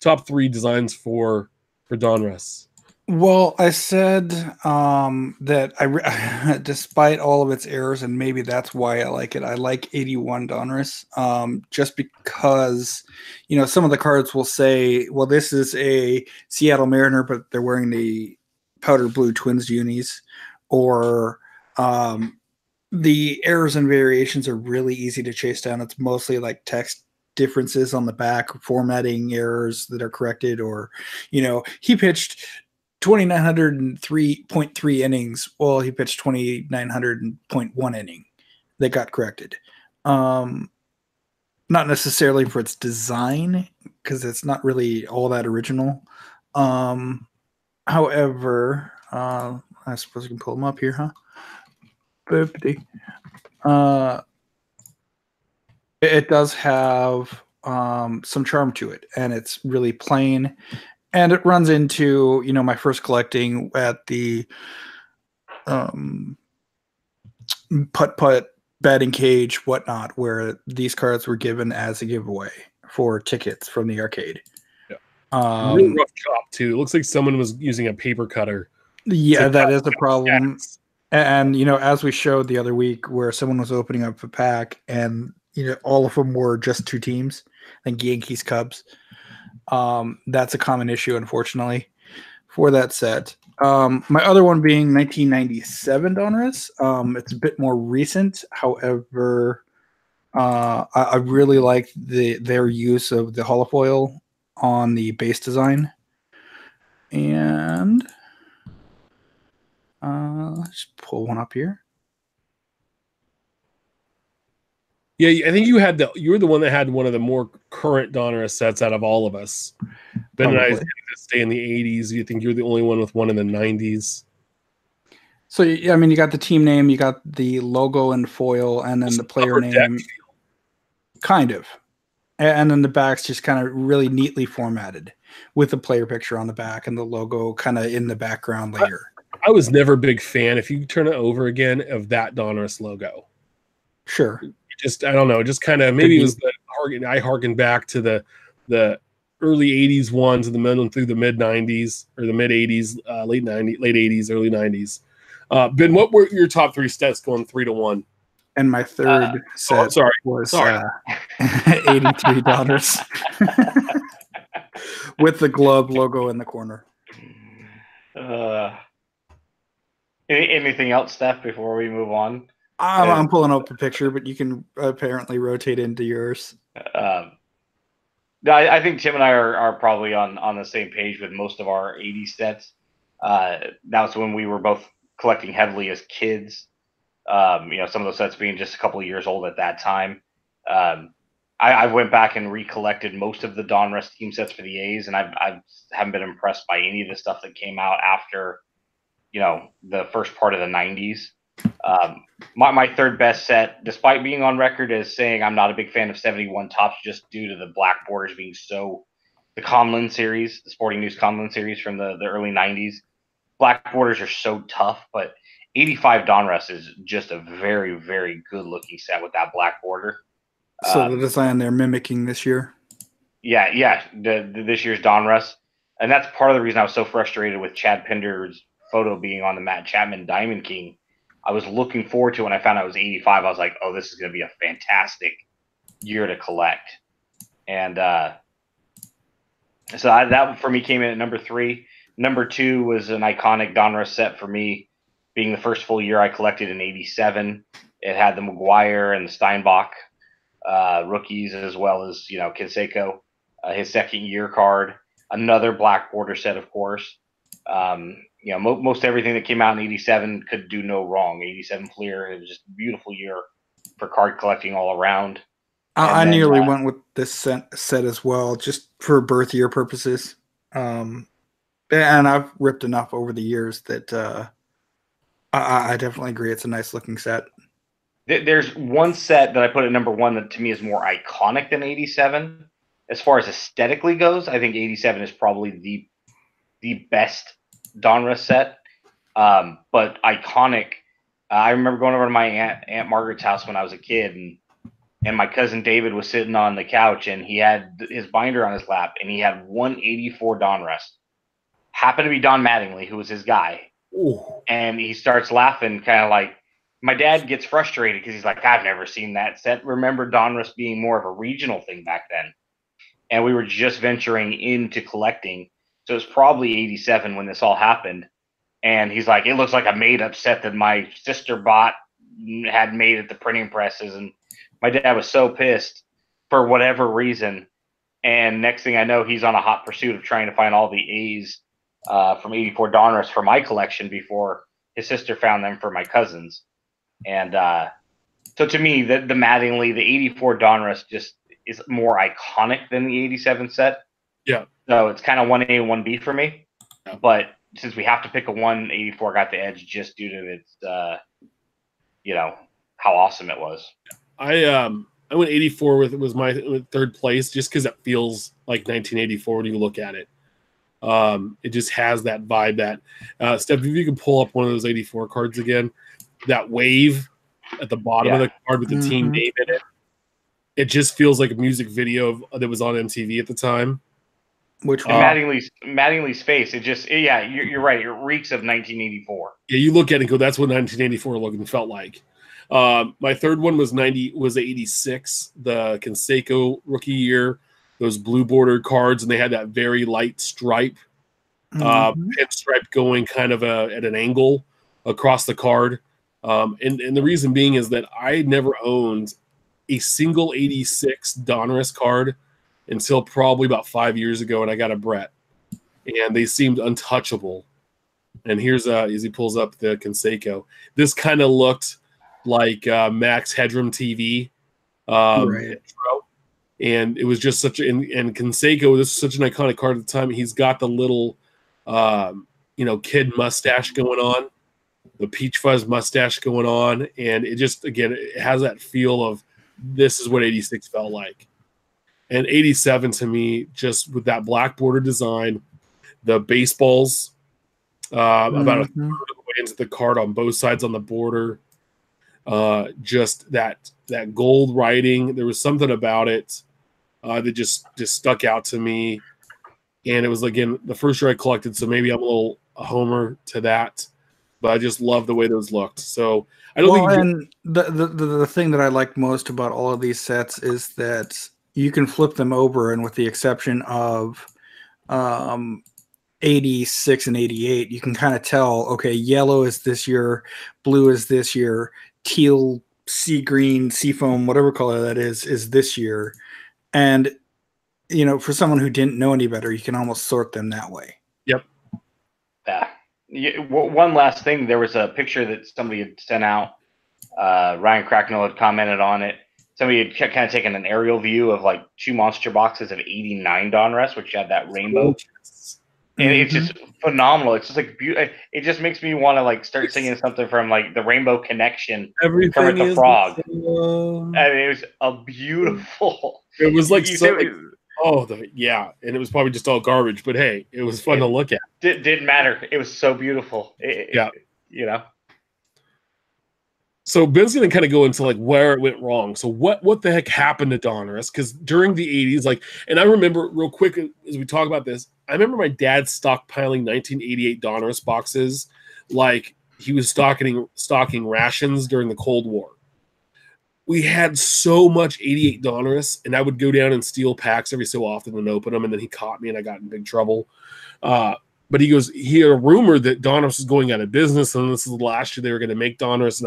top three designs for Donruss? Well, I said that despite all of its errors, and maybe that's why I like it, I like 81 Donruss, just because, some of the cards will say, well, this is a Seattle Mariner, but they're wearing the powder blue Twins unis, or the errors and variations are really easy to chase down. It's mostly like text differences on the back, formatting errors that are corrected, or, he pitched 2,903.3 innings. Well, he pitched 2,900.1 inning that got corrected. Not necessarily for its design, because it's not really all that original. However, I suppose we can pull them up here, huh? It does have some charm to it, and it's really plain. And it runs into, my first collecting at the putt-putt, batting cage, whatnot, where these cards were given as a giveaway for tickets from the arcade. Yeah. Real rough chop, too. It looks like someone was using a paper cutter. Yeah, that is a problem. And, as we showed the other week where someone was opening up a pack and, all of them were just two teams, like Yankees, Cubs. That's a common issue, unfortunately, for that set. My other one being 1997 Donruss. It's a bit more recent. However, I really like their use of the holofoil on the base design. And let's pull one up here. Yeah, I think you were the one that had one of the more current Donruss sets out of all of us. Ben and I had to stay in the 80s. You think you're the only one with one in the 90s? So, yeah, I mean, you got the team name, you got the logo and foil, and then the player name. Kind of. And then the back's just kind of really neatly formatted with the player picture on the back and the logo kind of in the background later. I was never a big fan, if you turn it over again, of that Donruss logo. Sure. I don't know, just kind of, maybe it was I harkened back to the early 80s ones, the middle through the mid 90s or the mid 80s, late 80s, early 90s. Ben, what were your top three stats going 3-1? And my third set was $83 with the glove logo in the corner. Anything else, Steph, before we move on? I'm pulling up a picture, but you can apparently rotate into yours. I think Tim and I are probably on the same page with most of our 80 sets. That was when we were both collecting heavily as kids. Some of those sets being just a couple of years old at that time. I went back and recollected most of the Donruss team sets for the A's, and I haven't been impressed by any of the stuff that came out after, the first part of the 90s. My third best set, despite being on record as saying I'm not a big fan of 71 Topps just due to the black borders being the Conlon series, the Sporting News Conlon series from the early 90s. Black borders are so tough, but 85 Donruss is just a very, very good looking set with that black border. So the design they're mimicking this year? Yeah. This year's Donruss. And that's part of the reason I was so frustrated with Chad Pinder's photo being on the Matt Chapman Diamond King. I was looking forward to when I found out it was 85. I was like, oh, this is going to be a fantastic year to collect. And so that for me came in at number 3. Number 2 was an iconic Donruss set for me, being the first full year I collected in 87. It had the McGuire and the Steinbach rookies, as well as, Canseco, his second year card, another black border set, of course. Most everything that came out in 87 could do no wrong. 87 Fleer, it was just a beautiful year for card collecting all around. I nearly went with this set as well, just for birth year purposes. And I've ripped enough over the years that I definitely agree. It's a nice looking set. There's one set that I put at number 1 that to me is more iconic than 87. As far as aesthetically goes, I think 87 is probably the best Donruss set. But iconic, I remember going over to my Aunt Margaret's house when I was a kid, and my cousin David was sitting on the couch, and he had his binder on his lap, and he had 184 Donruss. Happened to be Don Mattingly, who was his guy. Ooh. And he starts laughing, kind of like, my dad gets frustrated because he's like, I've never seen that set. Remember Donruss being more of a regional thing back then. And we were just venturing into collecting. So it was probably 87 when this all happened. And he's like, it looks like a made-up set that my sister had made at the printing presses. And my dad was so pissed for whatever reason. And next thing I know, he's on a hot pursuit of trying to find all the A's from 84 Donruss for my collection before his sister found them for my cousins. And so to me, the Mattingly, the 84 Donruss just is more iconic than the 87 set. Yeah. So it's kind of 1A and 1B for me. Yeah. But since we have to pick a 1, 84 got the edge just due to its, how awesome it was. I went 84 with my third place just because it feels like 1984 when you look at it. It just has that vibe that Steph, if you can pull up one of those 84 cards again, that wave at the bottom of the card with the team name in it. It just feels like a music video that was on MTV at the time. Which Mattingly's face, you're right. It reeks of 1984. Yeah, you look at it and go, that's what 1984 looking felt like. My third one was 86, the Canseco rookie year. Those blue bordered cards, and they had that very light stripe, pinstripe going kind of at an angle across the card. And the reason being is that I never owned a single 86 Donruss card until probably about 5 years ago, and I got a Brett, and they seemed untouchable. And here's as he pulls up the Canseco. This kind of looked like Max Headroom TV intro. And it was just such and Canseco, this is such an iconic card at the time. He's got the little kid mustache going on, the peach fuzz mustache going on, and it just, again, it has that feel of this is what 86 felt like. And 87 to me, just with that black border design, the baseballs about a third of the way into the card on both sides on the border, just that gold writing. There was something about it that just stuck out to me. And it was, again, the first year I collected, so maybe I'm a homer to that. But I just love the way those looked. So I don't think. And the thing that I like most about all of these sets is that you can flip them over, and with the exception of 86 and 88, you can kind of tell, okay, yellow is this year, blue is this year, teal, sea green, sea foam, whatever color that is this year. And, for someone who didn't know any better, you can almost sort them that way. Yep. Yeah. One last thing, there was a picture that somebody had sent out. Ryan Cracknell had commented on it. Somebody had kind of taken an aerial view of like 2 monster boxes of 89 Donruss, which had that rainbow. And it's just phenomenal. It's just like it just makes me want to like start singing something from like the Rainbow Connection. Everything from the Frog. I mean, it was a beautiful. It was like and it was probably just all garbage, but hey, it was fun to look at. Didn't matter. It was so beautiful. So Ben's going to kind of go into like where it went wrong. So what the heck happened to Donruss? Because during the 80s, and I remember real quick as we talk about this, I remember my dad stockpiling 1988 Donruss boxes like he was stocking rations during the Cold War. We had so much 88 Donruss, and I would go down and steal packs every so often and open them, and then he caught me, and I got in big trouble. But he goes, he had a rumor that Donruss was going out of business, and this is the last year they were going to make Donruss,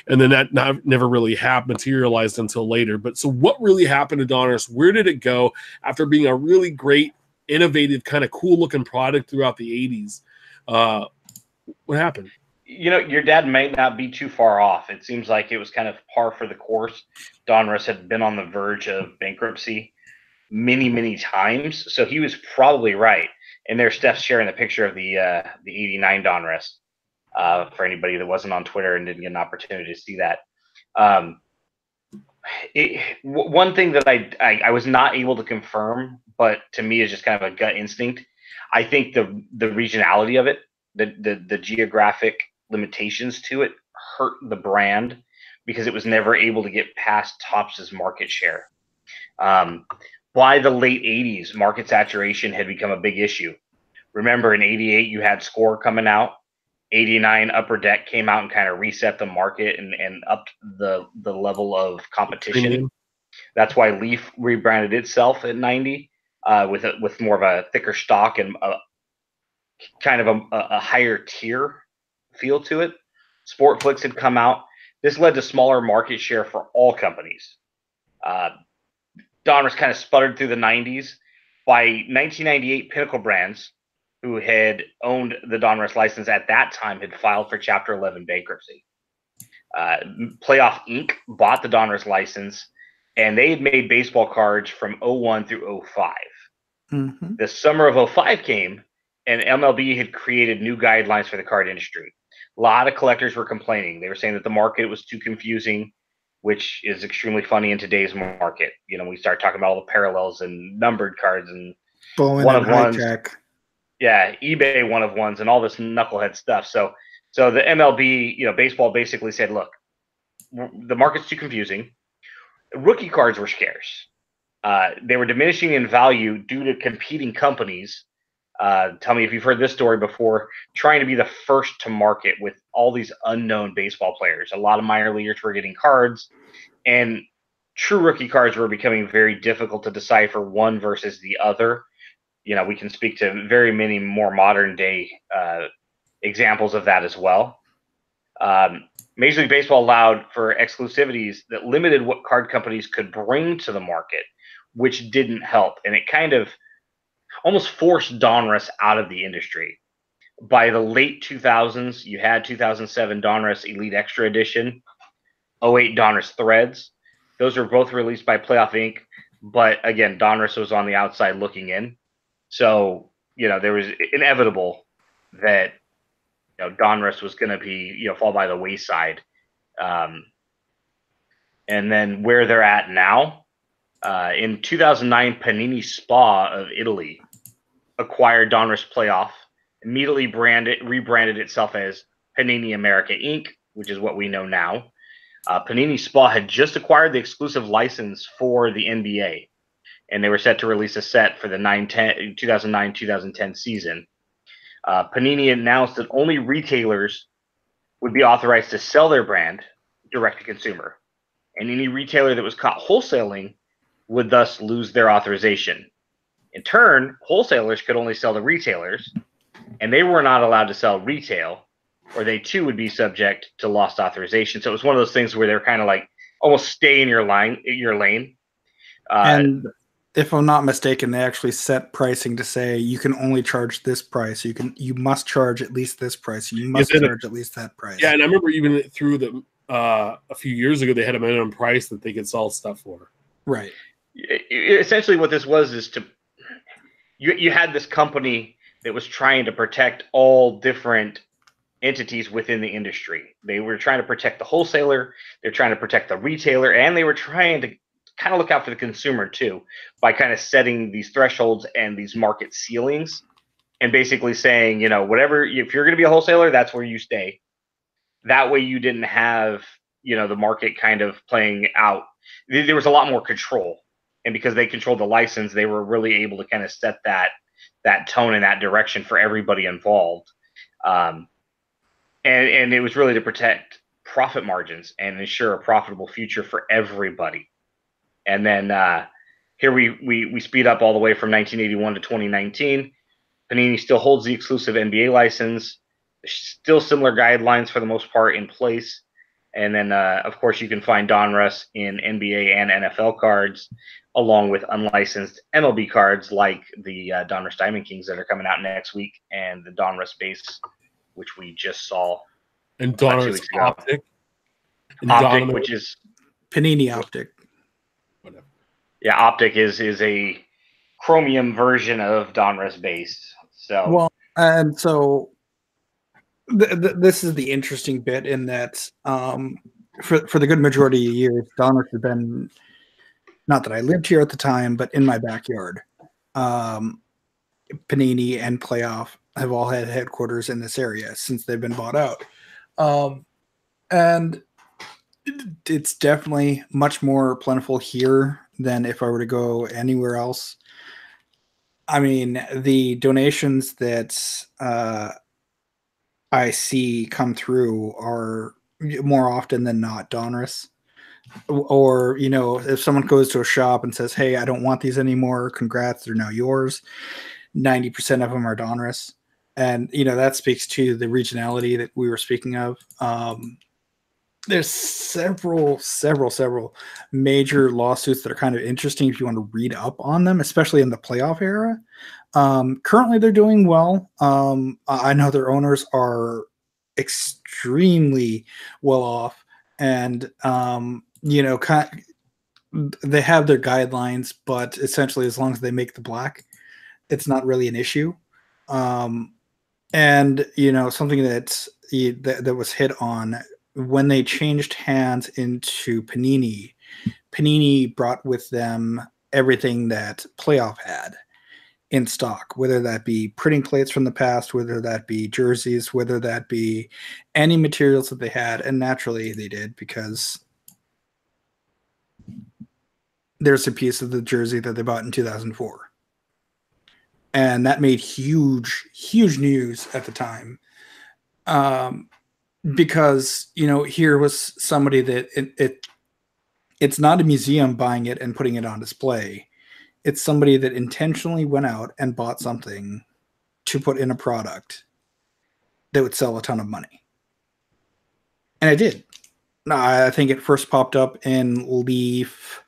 and then that never really materialized until later. But so what really happened to Donruss? Where did it go after being a really great, innovative, kind of cool-looking product throughout the 80s? What happened? You know, your dad may not be too far off. It seems like it was kind of par for the course. Donruss had been on the verge of bankruptcy many, many times, so he was probably right. And there's Steph's sharing the picture of the 89 Donruss for anybody that wasn't on Twitter and didn't get an opportunity to see that. One thing that I was not able to confirm, but to me is just kind of a gut instinct. I think the regionality of it, the geographic limitations to it hurt the brand because it was never able to get past Topps' market share. By the late 80s, market saturation had become a big issue. Remember, in 88, you had Score coming out. 89, Upper Deck came out and kind of reset the market and upped the level of competition. Premium. That's why Leaf rebranded itself at 90 with more of a thicker stock and kind of a higher tier feel to it. Sportflix had come out. This led to smaller market share for all companies. Donruss kind of sputtered through the 90s. By 1998, Pinnacle Brands, who had owned the Donruss license at that time, had filed for Chapter 11 bankruptcy. Playoff Inc. bought the Donruss license, and they had made baseball cards from 01 through 05. Mm-hmm. The summer of 05 came, and MLB had created new guidelines for the card industry. A lot of collectors were complaining. They were saying that the market was too confusing, which is extremely funny in today's market. You know, we start talking about all the parallels and numbered cards and one-of-ones. Yeah, eBay one-of-ones and all this knucklehead stuff. So the MLB, baseball basically said, look, the market's too confusing. Rookie cards were scarce. They were diminishing in value due to competing companies. Tell me if you've heard this story before, trying to be the first to market with all these unknown baseball players. A lot of minor leaguers were getting cards, and true rookie cards were becoming very difficult to decipher one versus the other. We can speak to very many more modern day examples of that as well. Major League Baseball allowed for exclusivities that limited what card companies could bring to the market, which didn't help. And it kind of almost forced Donruss out of the industry. By the late 2000s, you had 2007 Donruss Elite Extra Edition, 08 Donruss Threads. Those were both released by Playoff Inc., but again, Donruss was on the outside looking in. So, there was inevitable that, Donruss was going to be, fall by the wayside. And then where they're at now, in 2009, Panini Spa of Italy acquired Donruss Playoff, immediately rebranded itself as Panini America Inc., which is what we know now. Panini Spa had just acquired the exclusive license for the NBA, and they were set to release a set for the 2009-2010 season. Panini announced that only retailers would be authorized to sell their brand direct to consumer, and any retailer that was caught wholesaling would thus lose their authorization. In turn, wholesalers could only sell to retailers, and they were not allowed to sell retail, or they too would be subject to lost authorization. So it was one of those things where they're kind of like almost stay in your lane. And if I'm not mistaken, they actually set pricing to say you can only charge this price. You must charge at least this price. You must charge at least that price. Yeah, and I remember even through the a few years ago, they had a minimum price that they could sell stuff for. Right. Essentially, what this was is you had this company that was trying to protect all different entities within the industry. They were trying to protect the wholesaler, they're trying to protect the retailer, and they were trying to kind of look out for the consumer too by kind of setting these thresholds and these market ceilings and basically saying, whatever, if you're going to be a wholesaler, that's where you stay. That way you didn't have, the market kind of playing out. There was a lot more control. And because they controlled the license, they were really able to kind of set that tone and that direction for everybody involved. and it was really to protect profit margins and ensure a profitable future for everybody. And then here we speed up all the way from 1981 to 2019. Panini still holds the exclusive NBA license. Still similar guidelines for the most part in place. And then, of course, you can find Donruss in NBA and NFL cards, along with unlicensed MLB cards like the Donruss Diamond Kings that are coming out next week, and the Donruss base, which we just saw And about 2 Donruss weeks ago. Optic. And Optic, which is Panini Optic. Whatever. Yeah, Optic is a chromium version of Donruss base. So Well, and so this is the interesting bit in that for the good majority of years, Donruss has been, not that I lived here at the time, but in my backyard. Panini and Playoff have all had headquarters in this area since they've been bought out. And it's definitely much more plentiful here than if I were to go anywhere else. I mean, the donations that I see come through are more often than not Donruss. Or, you know, if someone goes to a shop and says, hey, I don't want these anymore, congrats, they're now yours. 90% of them are Donruss. And, you know, that speaks to the regionality that we were speaking of. There's several major lawsuits that are kind of interesting if you want to read up on them, especially in the playoff era. Currently, they're doing well. I know their owners are extremely well off, and you know, they have their guidelines, but essentially, as long as they make the black, it's not really an issue. And you know, something that was hit on when they changed hands into Panini. Panini brought with them everything that Playoff had in stock, whether that be printing plates from the past, whether that be jerseys, whether that be any materials that they had. And naturally they did, because there's a piece of the jersey that they bought in 2004. And that made huge news at the time. Because, you know, here was somebody that it's not a museum buying it and putting it on display. It's somebody that intentionally went out and bought something to put in a product that would sell a ton of money. And it did. I think it first popped up in Leaf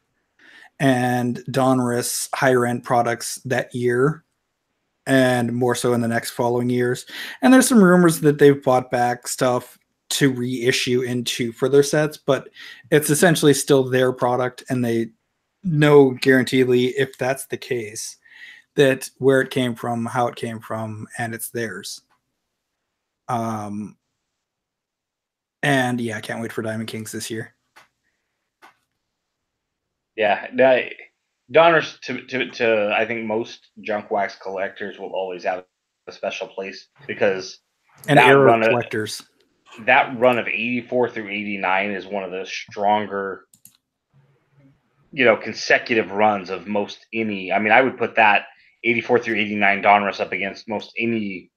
and Donruss higher end products that year, and more so in the next following years. And there's some rumors that they've bought back stuff to reissue into further sets, but it's essentially still their product, and they know guaranteedly, if that's the case, that where it came from, how it came from, and it's theirs. And yeah, I can't wait for Diamond Kings this year. Yeah, Donruss to I think most junk wax collectors will always have a special place, because And era of collectors. That run of 84 through 89 is one of the stronger, you know, consecutive runs of most any. I mean, I would put that 84 through 89 Donruss up against most any,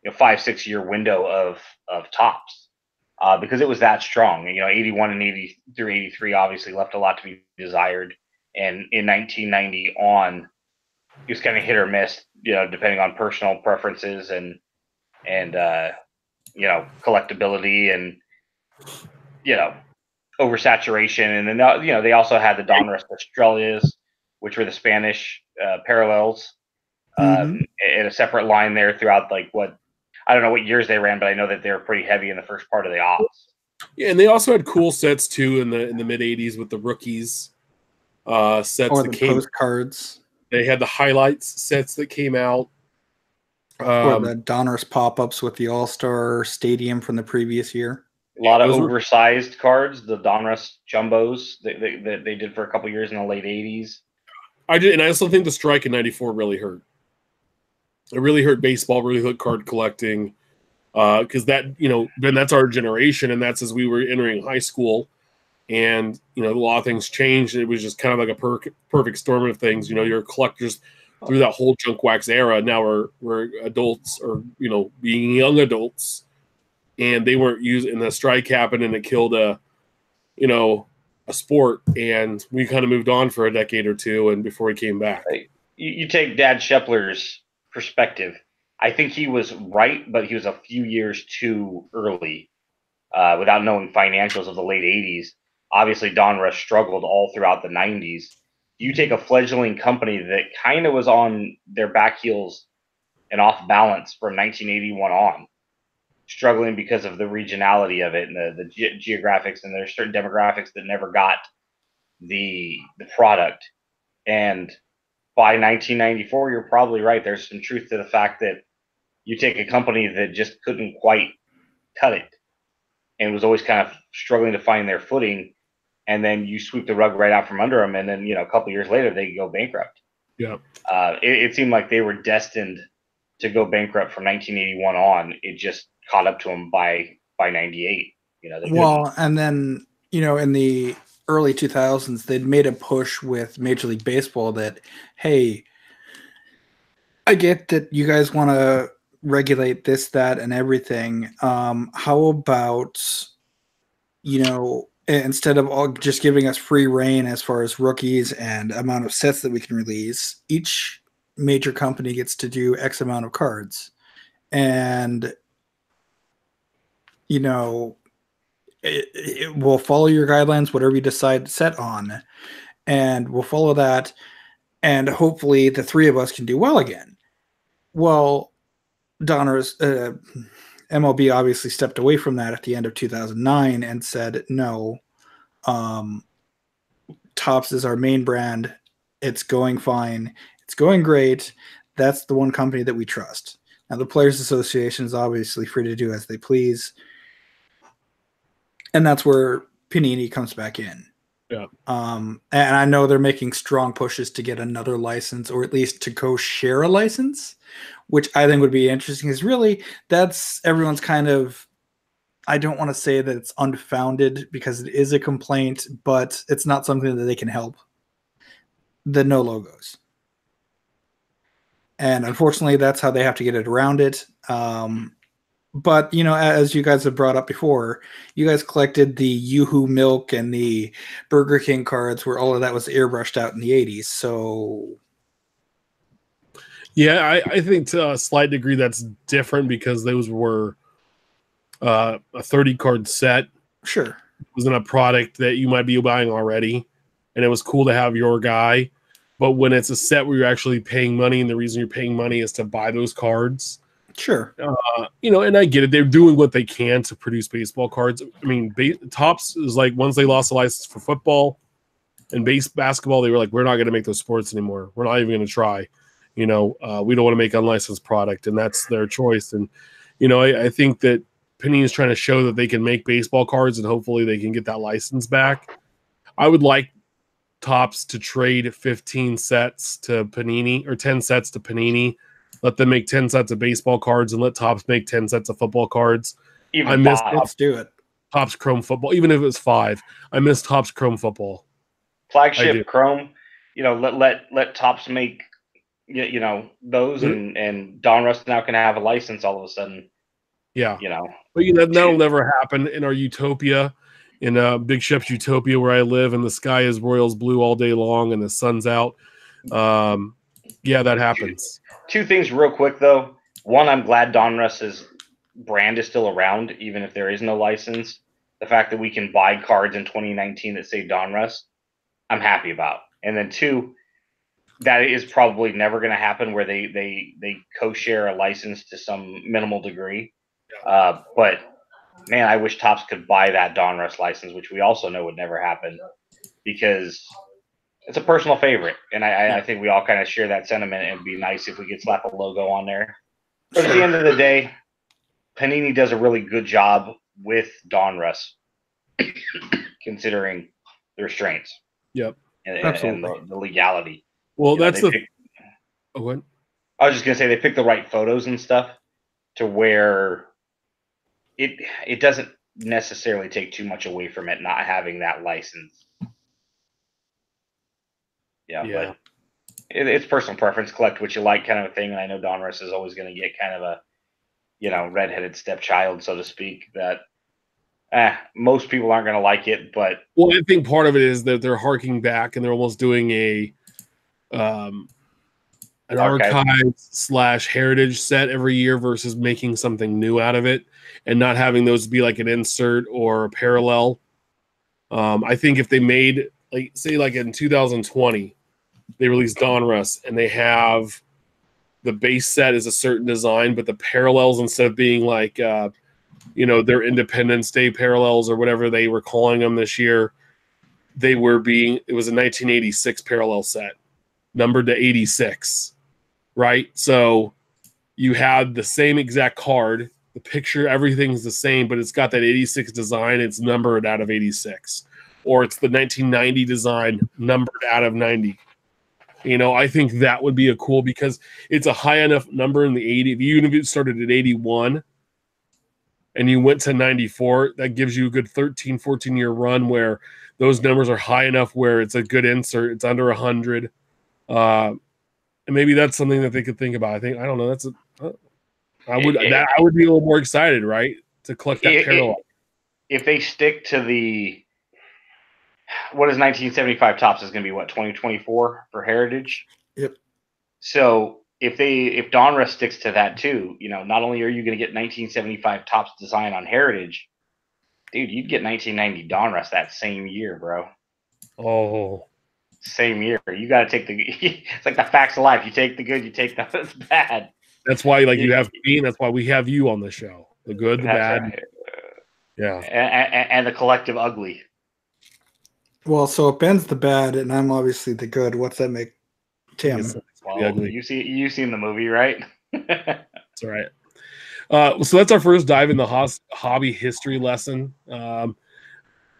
you know, 5-6 year window of tops, because it was that strong. You know, 81 and 80 through 83 obviously left a lot to be desired, and in 1990 on, it was kind of hit or miss, you know, depending on personal preferences and you know, collectability and, you know, oversaturation. And then, you know, they also had the Donruss Estrellas, which were the Spanish parallels, in a separate line there throughout, like, what, I don't know what years they ran, but I know that they were pretty heavy in the first part of the aughts. Yeah, and they also had cool sets too in the mid '80s with the rookies sets, or that the came. postcards. They had the highlights sets that came out. Or the Donruss pop-ups with the All-Star Stadium from the previous year. A lot of oversized cards, the Donruss jumbos that they did for a couple years in the late 80s. I did, and I also think the strike in '94 really hurt. It really hurt baseball, really hurt card collecting, because that, you know, Ben, that's our generation, and that's as we were entering high school, and, you know, a lot of things changed. It was just kind of like a perfect storm of things. You know, you're collectors through that whole junk wax era. Now we're adults, or, you know, being young adults, and they weren't using the strike happened and it killed a sport, and we kind of moved on for a decade or two, and before he came back. You take Dad Scheffler's perspective. I think he was right, but he was a few years too early without knowing financials of the late 80s. Obviously, Donruss struggled all throughout the 90s. You take a fledgling company that kind of was on their back heels and off balance from 1981 on, struggling because of the regionality of it and the geographics, and there's certain demographics that never got the product. And by 1994, you're probably right. There's some truth to the fact that you take a company that just couldn't quite cut it and was always kind of struggling to find their footing, and then you sweep the rug right out from under them, and then a couple of years later they go bankrupt. Yeah, it seemed like they were destined to go bankrupt from 1981 on. It just caught up to them by 98. And then in the early 2000s, they'd made a push with Major League Baseball that, hey, I get that you guys want to regulate this, that, and everything. How about, instead of all just giving us free reign as far as rookies and amount of sets that we can release, each major company gets to do X amount of cards. And, it will follow your guidelines, whatever you decide to set on, and we'll follow that. And hopefully the three of us can do well again. Well, Donruss, MLB obviously stepped away from that at the end of 2009 and said, no, Topps is our main brand. It's going fine. It's going great. That's the one company that we trust. Now, the Players Association is obviously free to do as they please. And that's where Panini comes back in. Yeah. And I know they're making strong pushes to get another license, or at least to go share a license, which I think would be interesting, because really that's everyone's kind of, I don't want to say that it's unfounded because it is a complaint, but it's not something that they can help. The no logos. And unfortunately, that's how they have to get it around it. But, as you guys have brought up before, you guys collected the Yoo-Hoo Milk and the Burger King cards, where all of that was airbrushed out in the 80s. So, yeah, I think to a slight degree that's different, because those were a 30-card set. Sure. It wasn't a product that you might be buying already, and it was cool to have your guy. But when it's a set where you're actually paying money, and the reason you're paying money is to buy those cards, sure, and I get it. They're doing what they can to produce baseball cards. I mean, Topps is like, once they lost the license for football and basketball, they were like, we're not going to make those sports anymore. We're not even going to try. We don't want to make unlicensed product, and that's their choice. And I think that Panini is trying to show that they can make baseball cards, and hopefully they can get that license back. I would like Topps to trade 15 sets to Panini, or 10 sets to Panini. Let them make 10 sets of baseball cards, and let Topps make 10 sets of football cards. Even I miss let's do it. Topps Chrome football, even if it was 5. I miss Topps Chrome football. Flagship Chrome, let Topps make those, Mm-hmm. and Donruss now can have a license all of a sudden. Yeah. But that'll never happen in our utopia, in Big Shep's utopia where I live, and the sky is Royals blue all day long and the sun's out. Yeah, that happens. Two things real quick, though. One, I'm glad Donruss's brand is still around, even if there is no license. The fact that we can buy cards in 2019 that say Donruss, I'm happy about. And then two, that is probably never going to happen, where they co-share a license to some minimal degree. But man, I wish Topps could buy that Donruss license, which we also know would never happen, because it's a personal favorite, and I think we all kind of share that sentiment. And it'd be nice if we could slap a logo on there. But at the end of the day, Panini does a really good job with Donruss, considering the restraints. Yep, and the legality. Well, that's the. What? I was just gonna say they pick the right photos and stuff to where it doesn't necessarily take too much away from it not having that license. Yeah. But it's personal preference. Collect what you like, kind of a thing. And I know Donruss is always going to get kind of a, redheaded stepchild, so to speak, that most people aren't going to like it. But well, I think part of it is that they're harking back and they're almost doing an archive / heritage set every year versus making something new out of it and not having those be like an insert or a parallel. I think if they made like in 2020, they released Donruss and they have the base set is a certain design, but the parallels, instead of being like, their Independence Day parallels or whatever they were calling them this year, it was a 1986 parallel set, numbered to 86, right? So you had the same exact card, the picture, everything's the same, but it's got that 86 design. It's numbered out of 86, or it's the 1990 design numbered out of 90. I think that would be because it's a high enough number in the 80. Even if it started at 81 and you went to 94, that gives you a good 13, 14-year run where those numbers are high enough where it's a good insert. It's under 100. And maybe that's something that they could think about. I don't know. I would be a little more excited, right? To collect that parallel. If they stick to what is 1975 Topps is going to be 2024 for Heritage. Yep. So if Donruss sticks to that too, not only are you going to get 1975 Topps design on Heritage, dude, you'd get 1990 Donruss that same year, bro. Oh, same year. You got to take it's like the facts of life. You take the good, you take the bad. That's why you have me, and that's why we have you on the show. The good, the bad. Right. Yeah. And the collective ugly. Well, so if Ben's the bad and I'm obviously the good, what's that make Tim? Well, you've seen the movie, right? That's all right. So that's our first dive in the hobby history lesson. I'm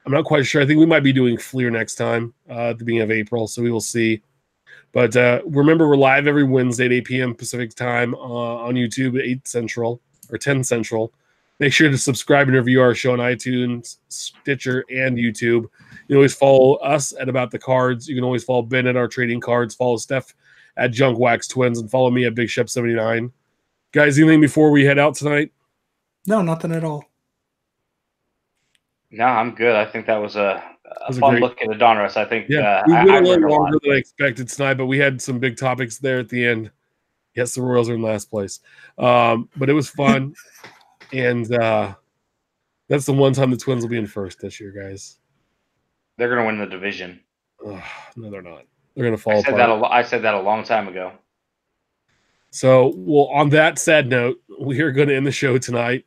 not quite sure. I think we might be doing Fleer next time at the beginning of April, so we will see. But remember, we're live every Wednesday at 8 p.m. Pacific time on YouTube at 8 Central or 10 Central. Make sure to subscribe and review our show on iTunes, Stitcher, and YouTube. You can always follow us at About the Cards. You can always follow Ben at Our Trading Cards. Follow Steph at Junk Wax Twins, and follow me at Big Shep 79. Guys, anything before we head out tonight? No, nothing at all. No, I'm good. I think that was a fun look at the Donruss. I think we went a little longer than I expected tonight, but we had some big topics there at the end. Yes, the Royals are in last place, but it was fun, and that's the one time the Twins will be in first this year, guys. They're going to win the division. No, they're not. They're going to fall apart. I said that a long time ago. So, well, on that sad note, we are going to end the show tonight.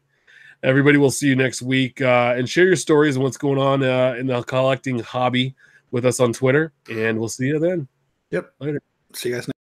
Everybody, will see you next week, and share your stories and what's going on in the collecting hobby with us on Twitter, and we'll see you then. Yep. Later. See you guys next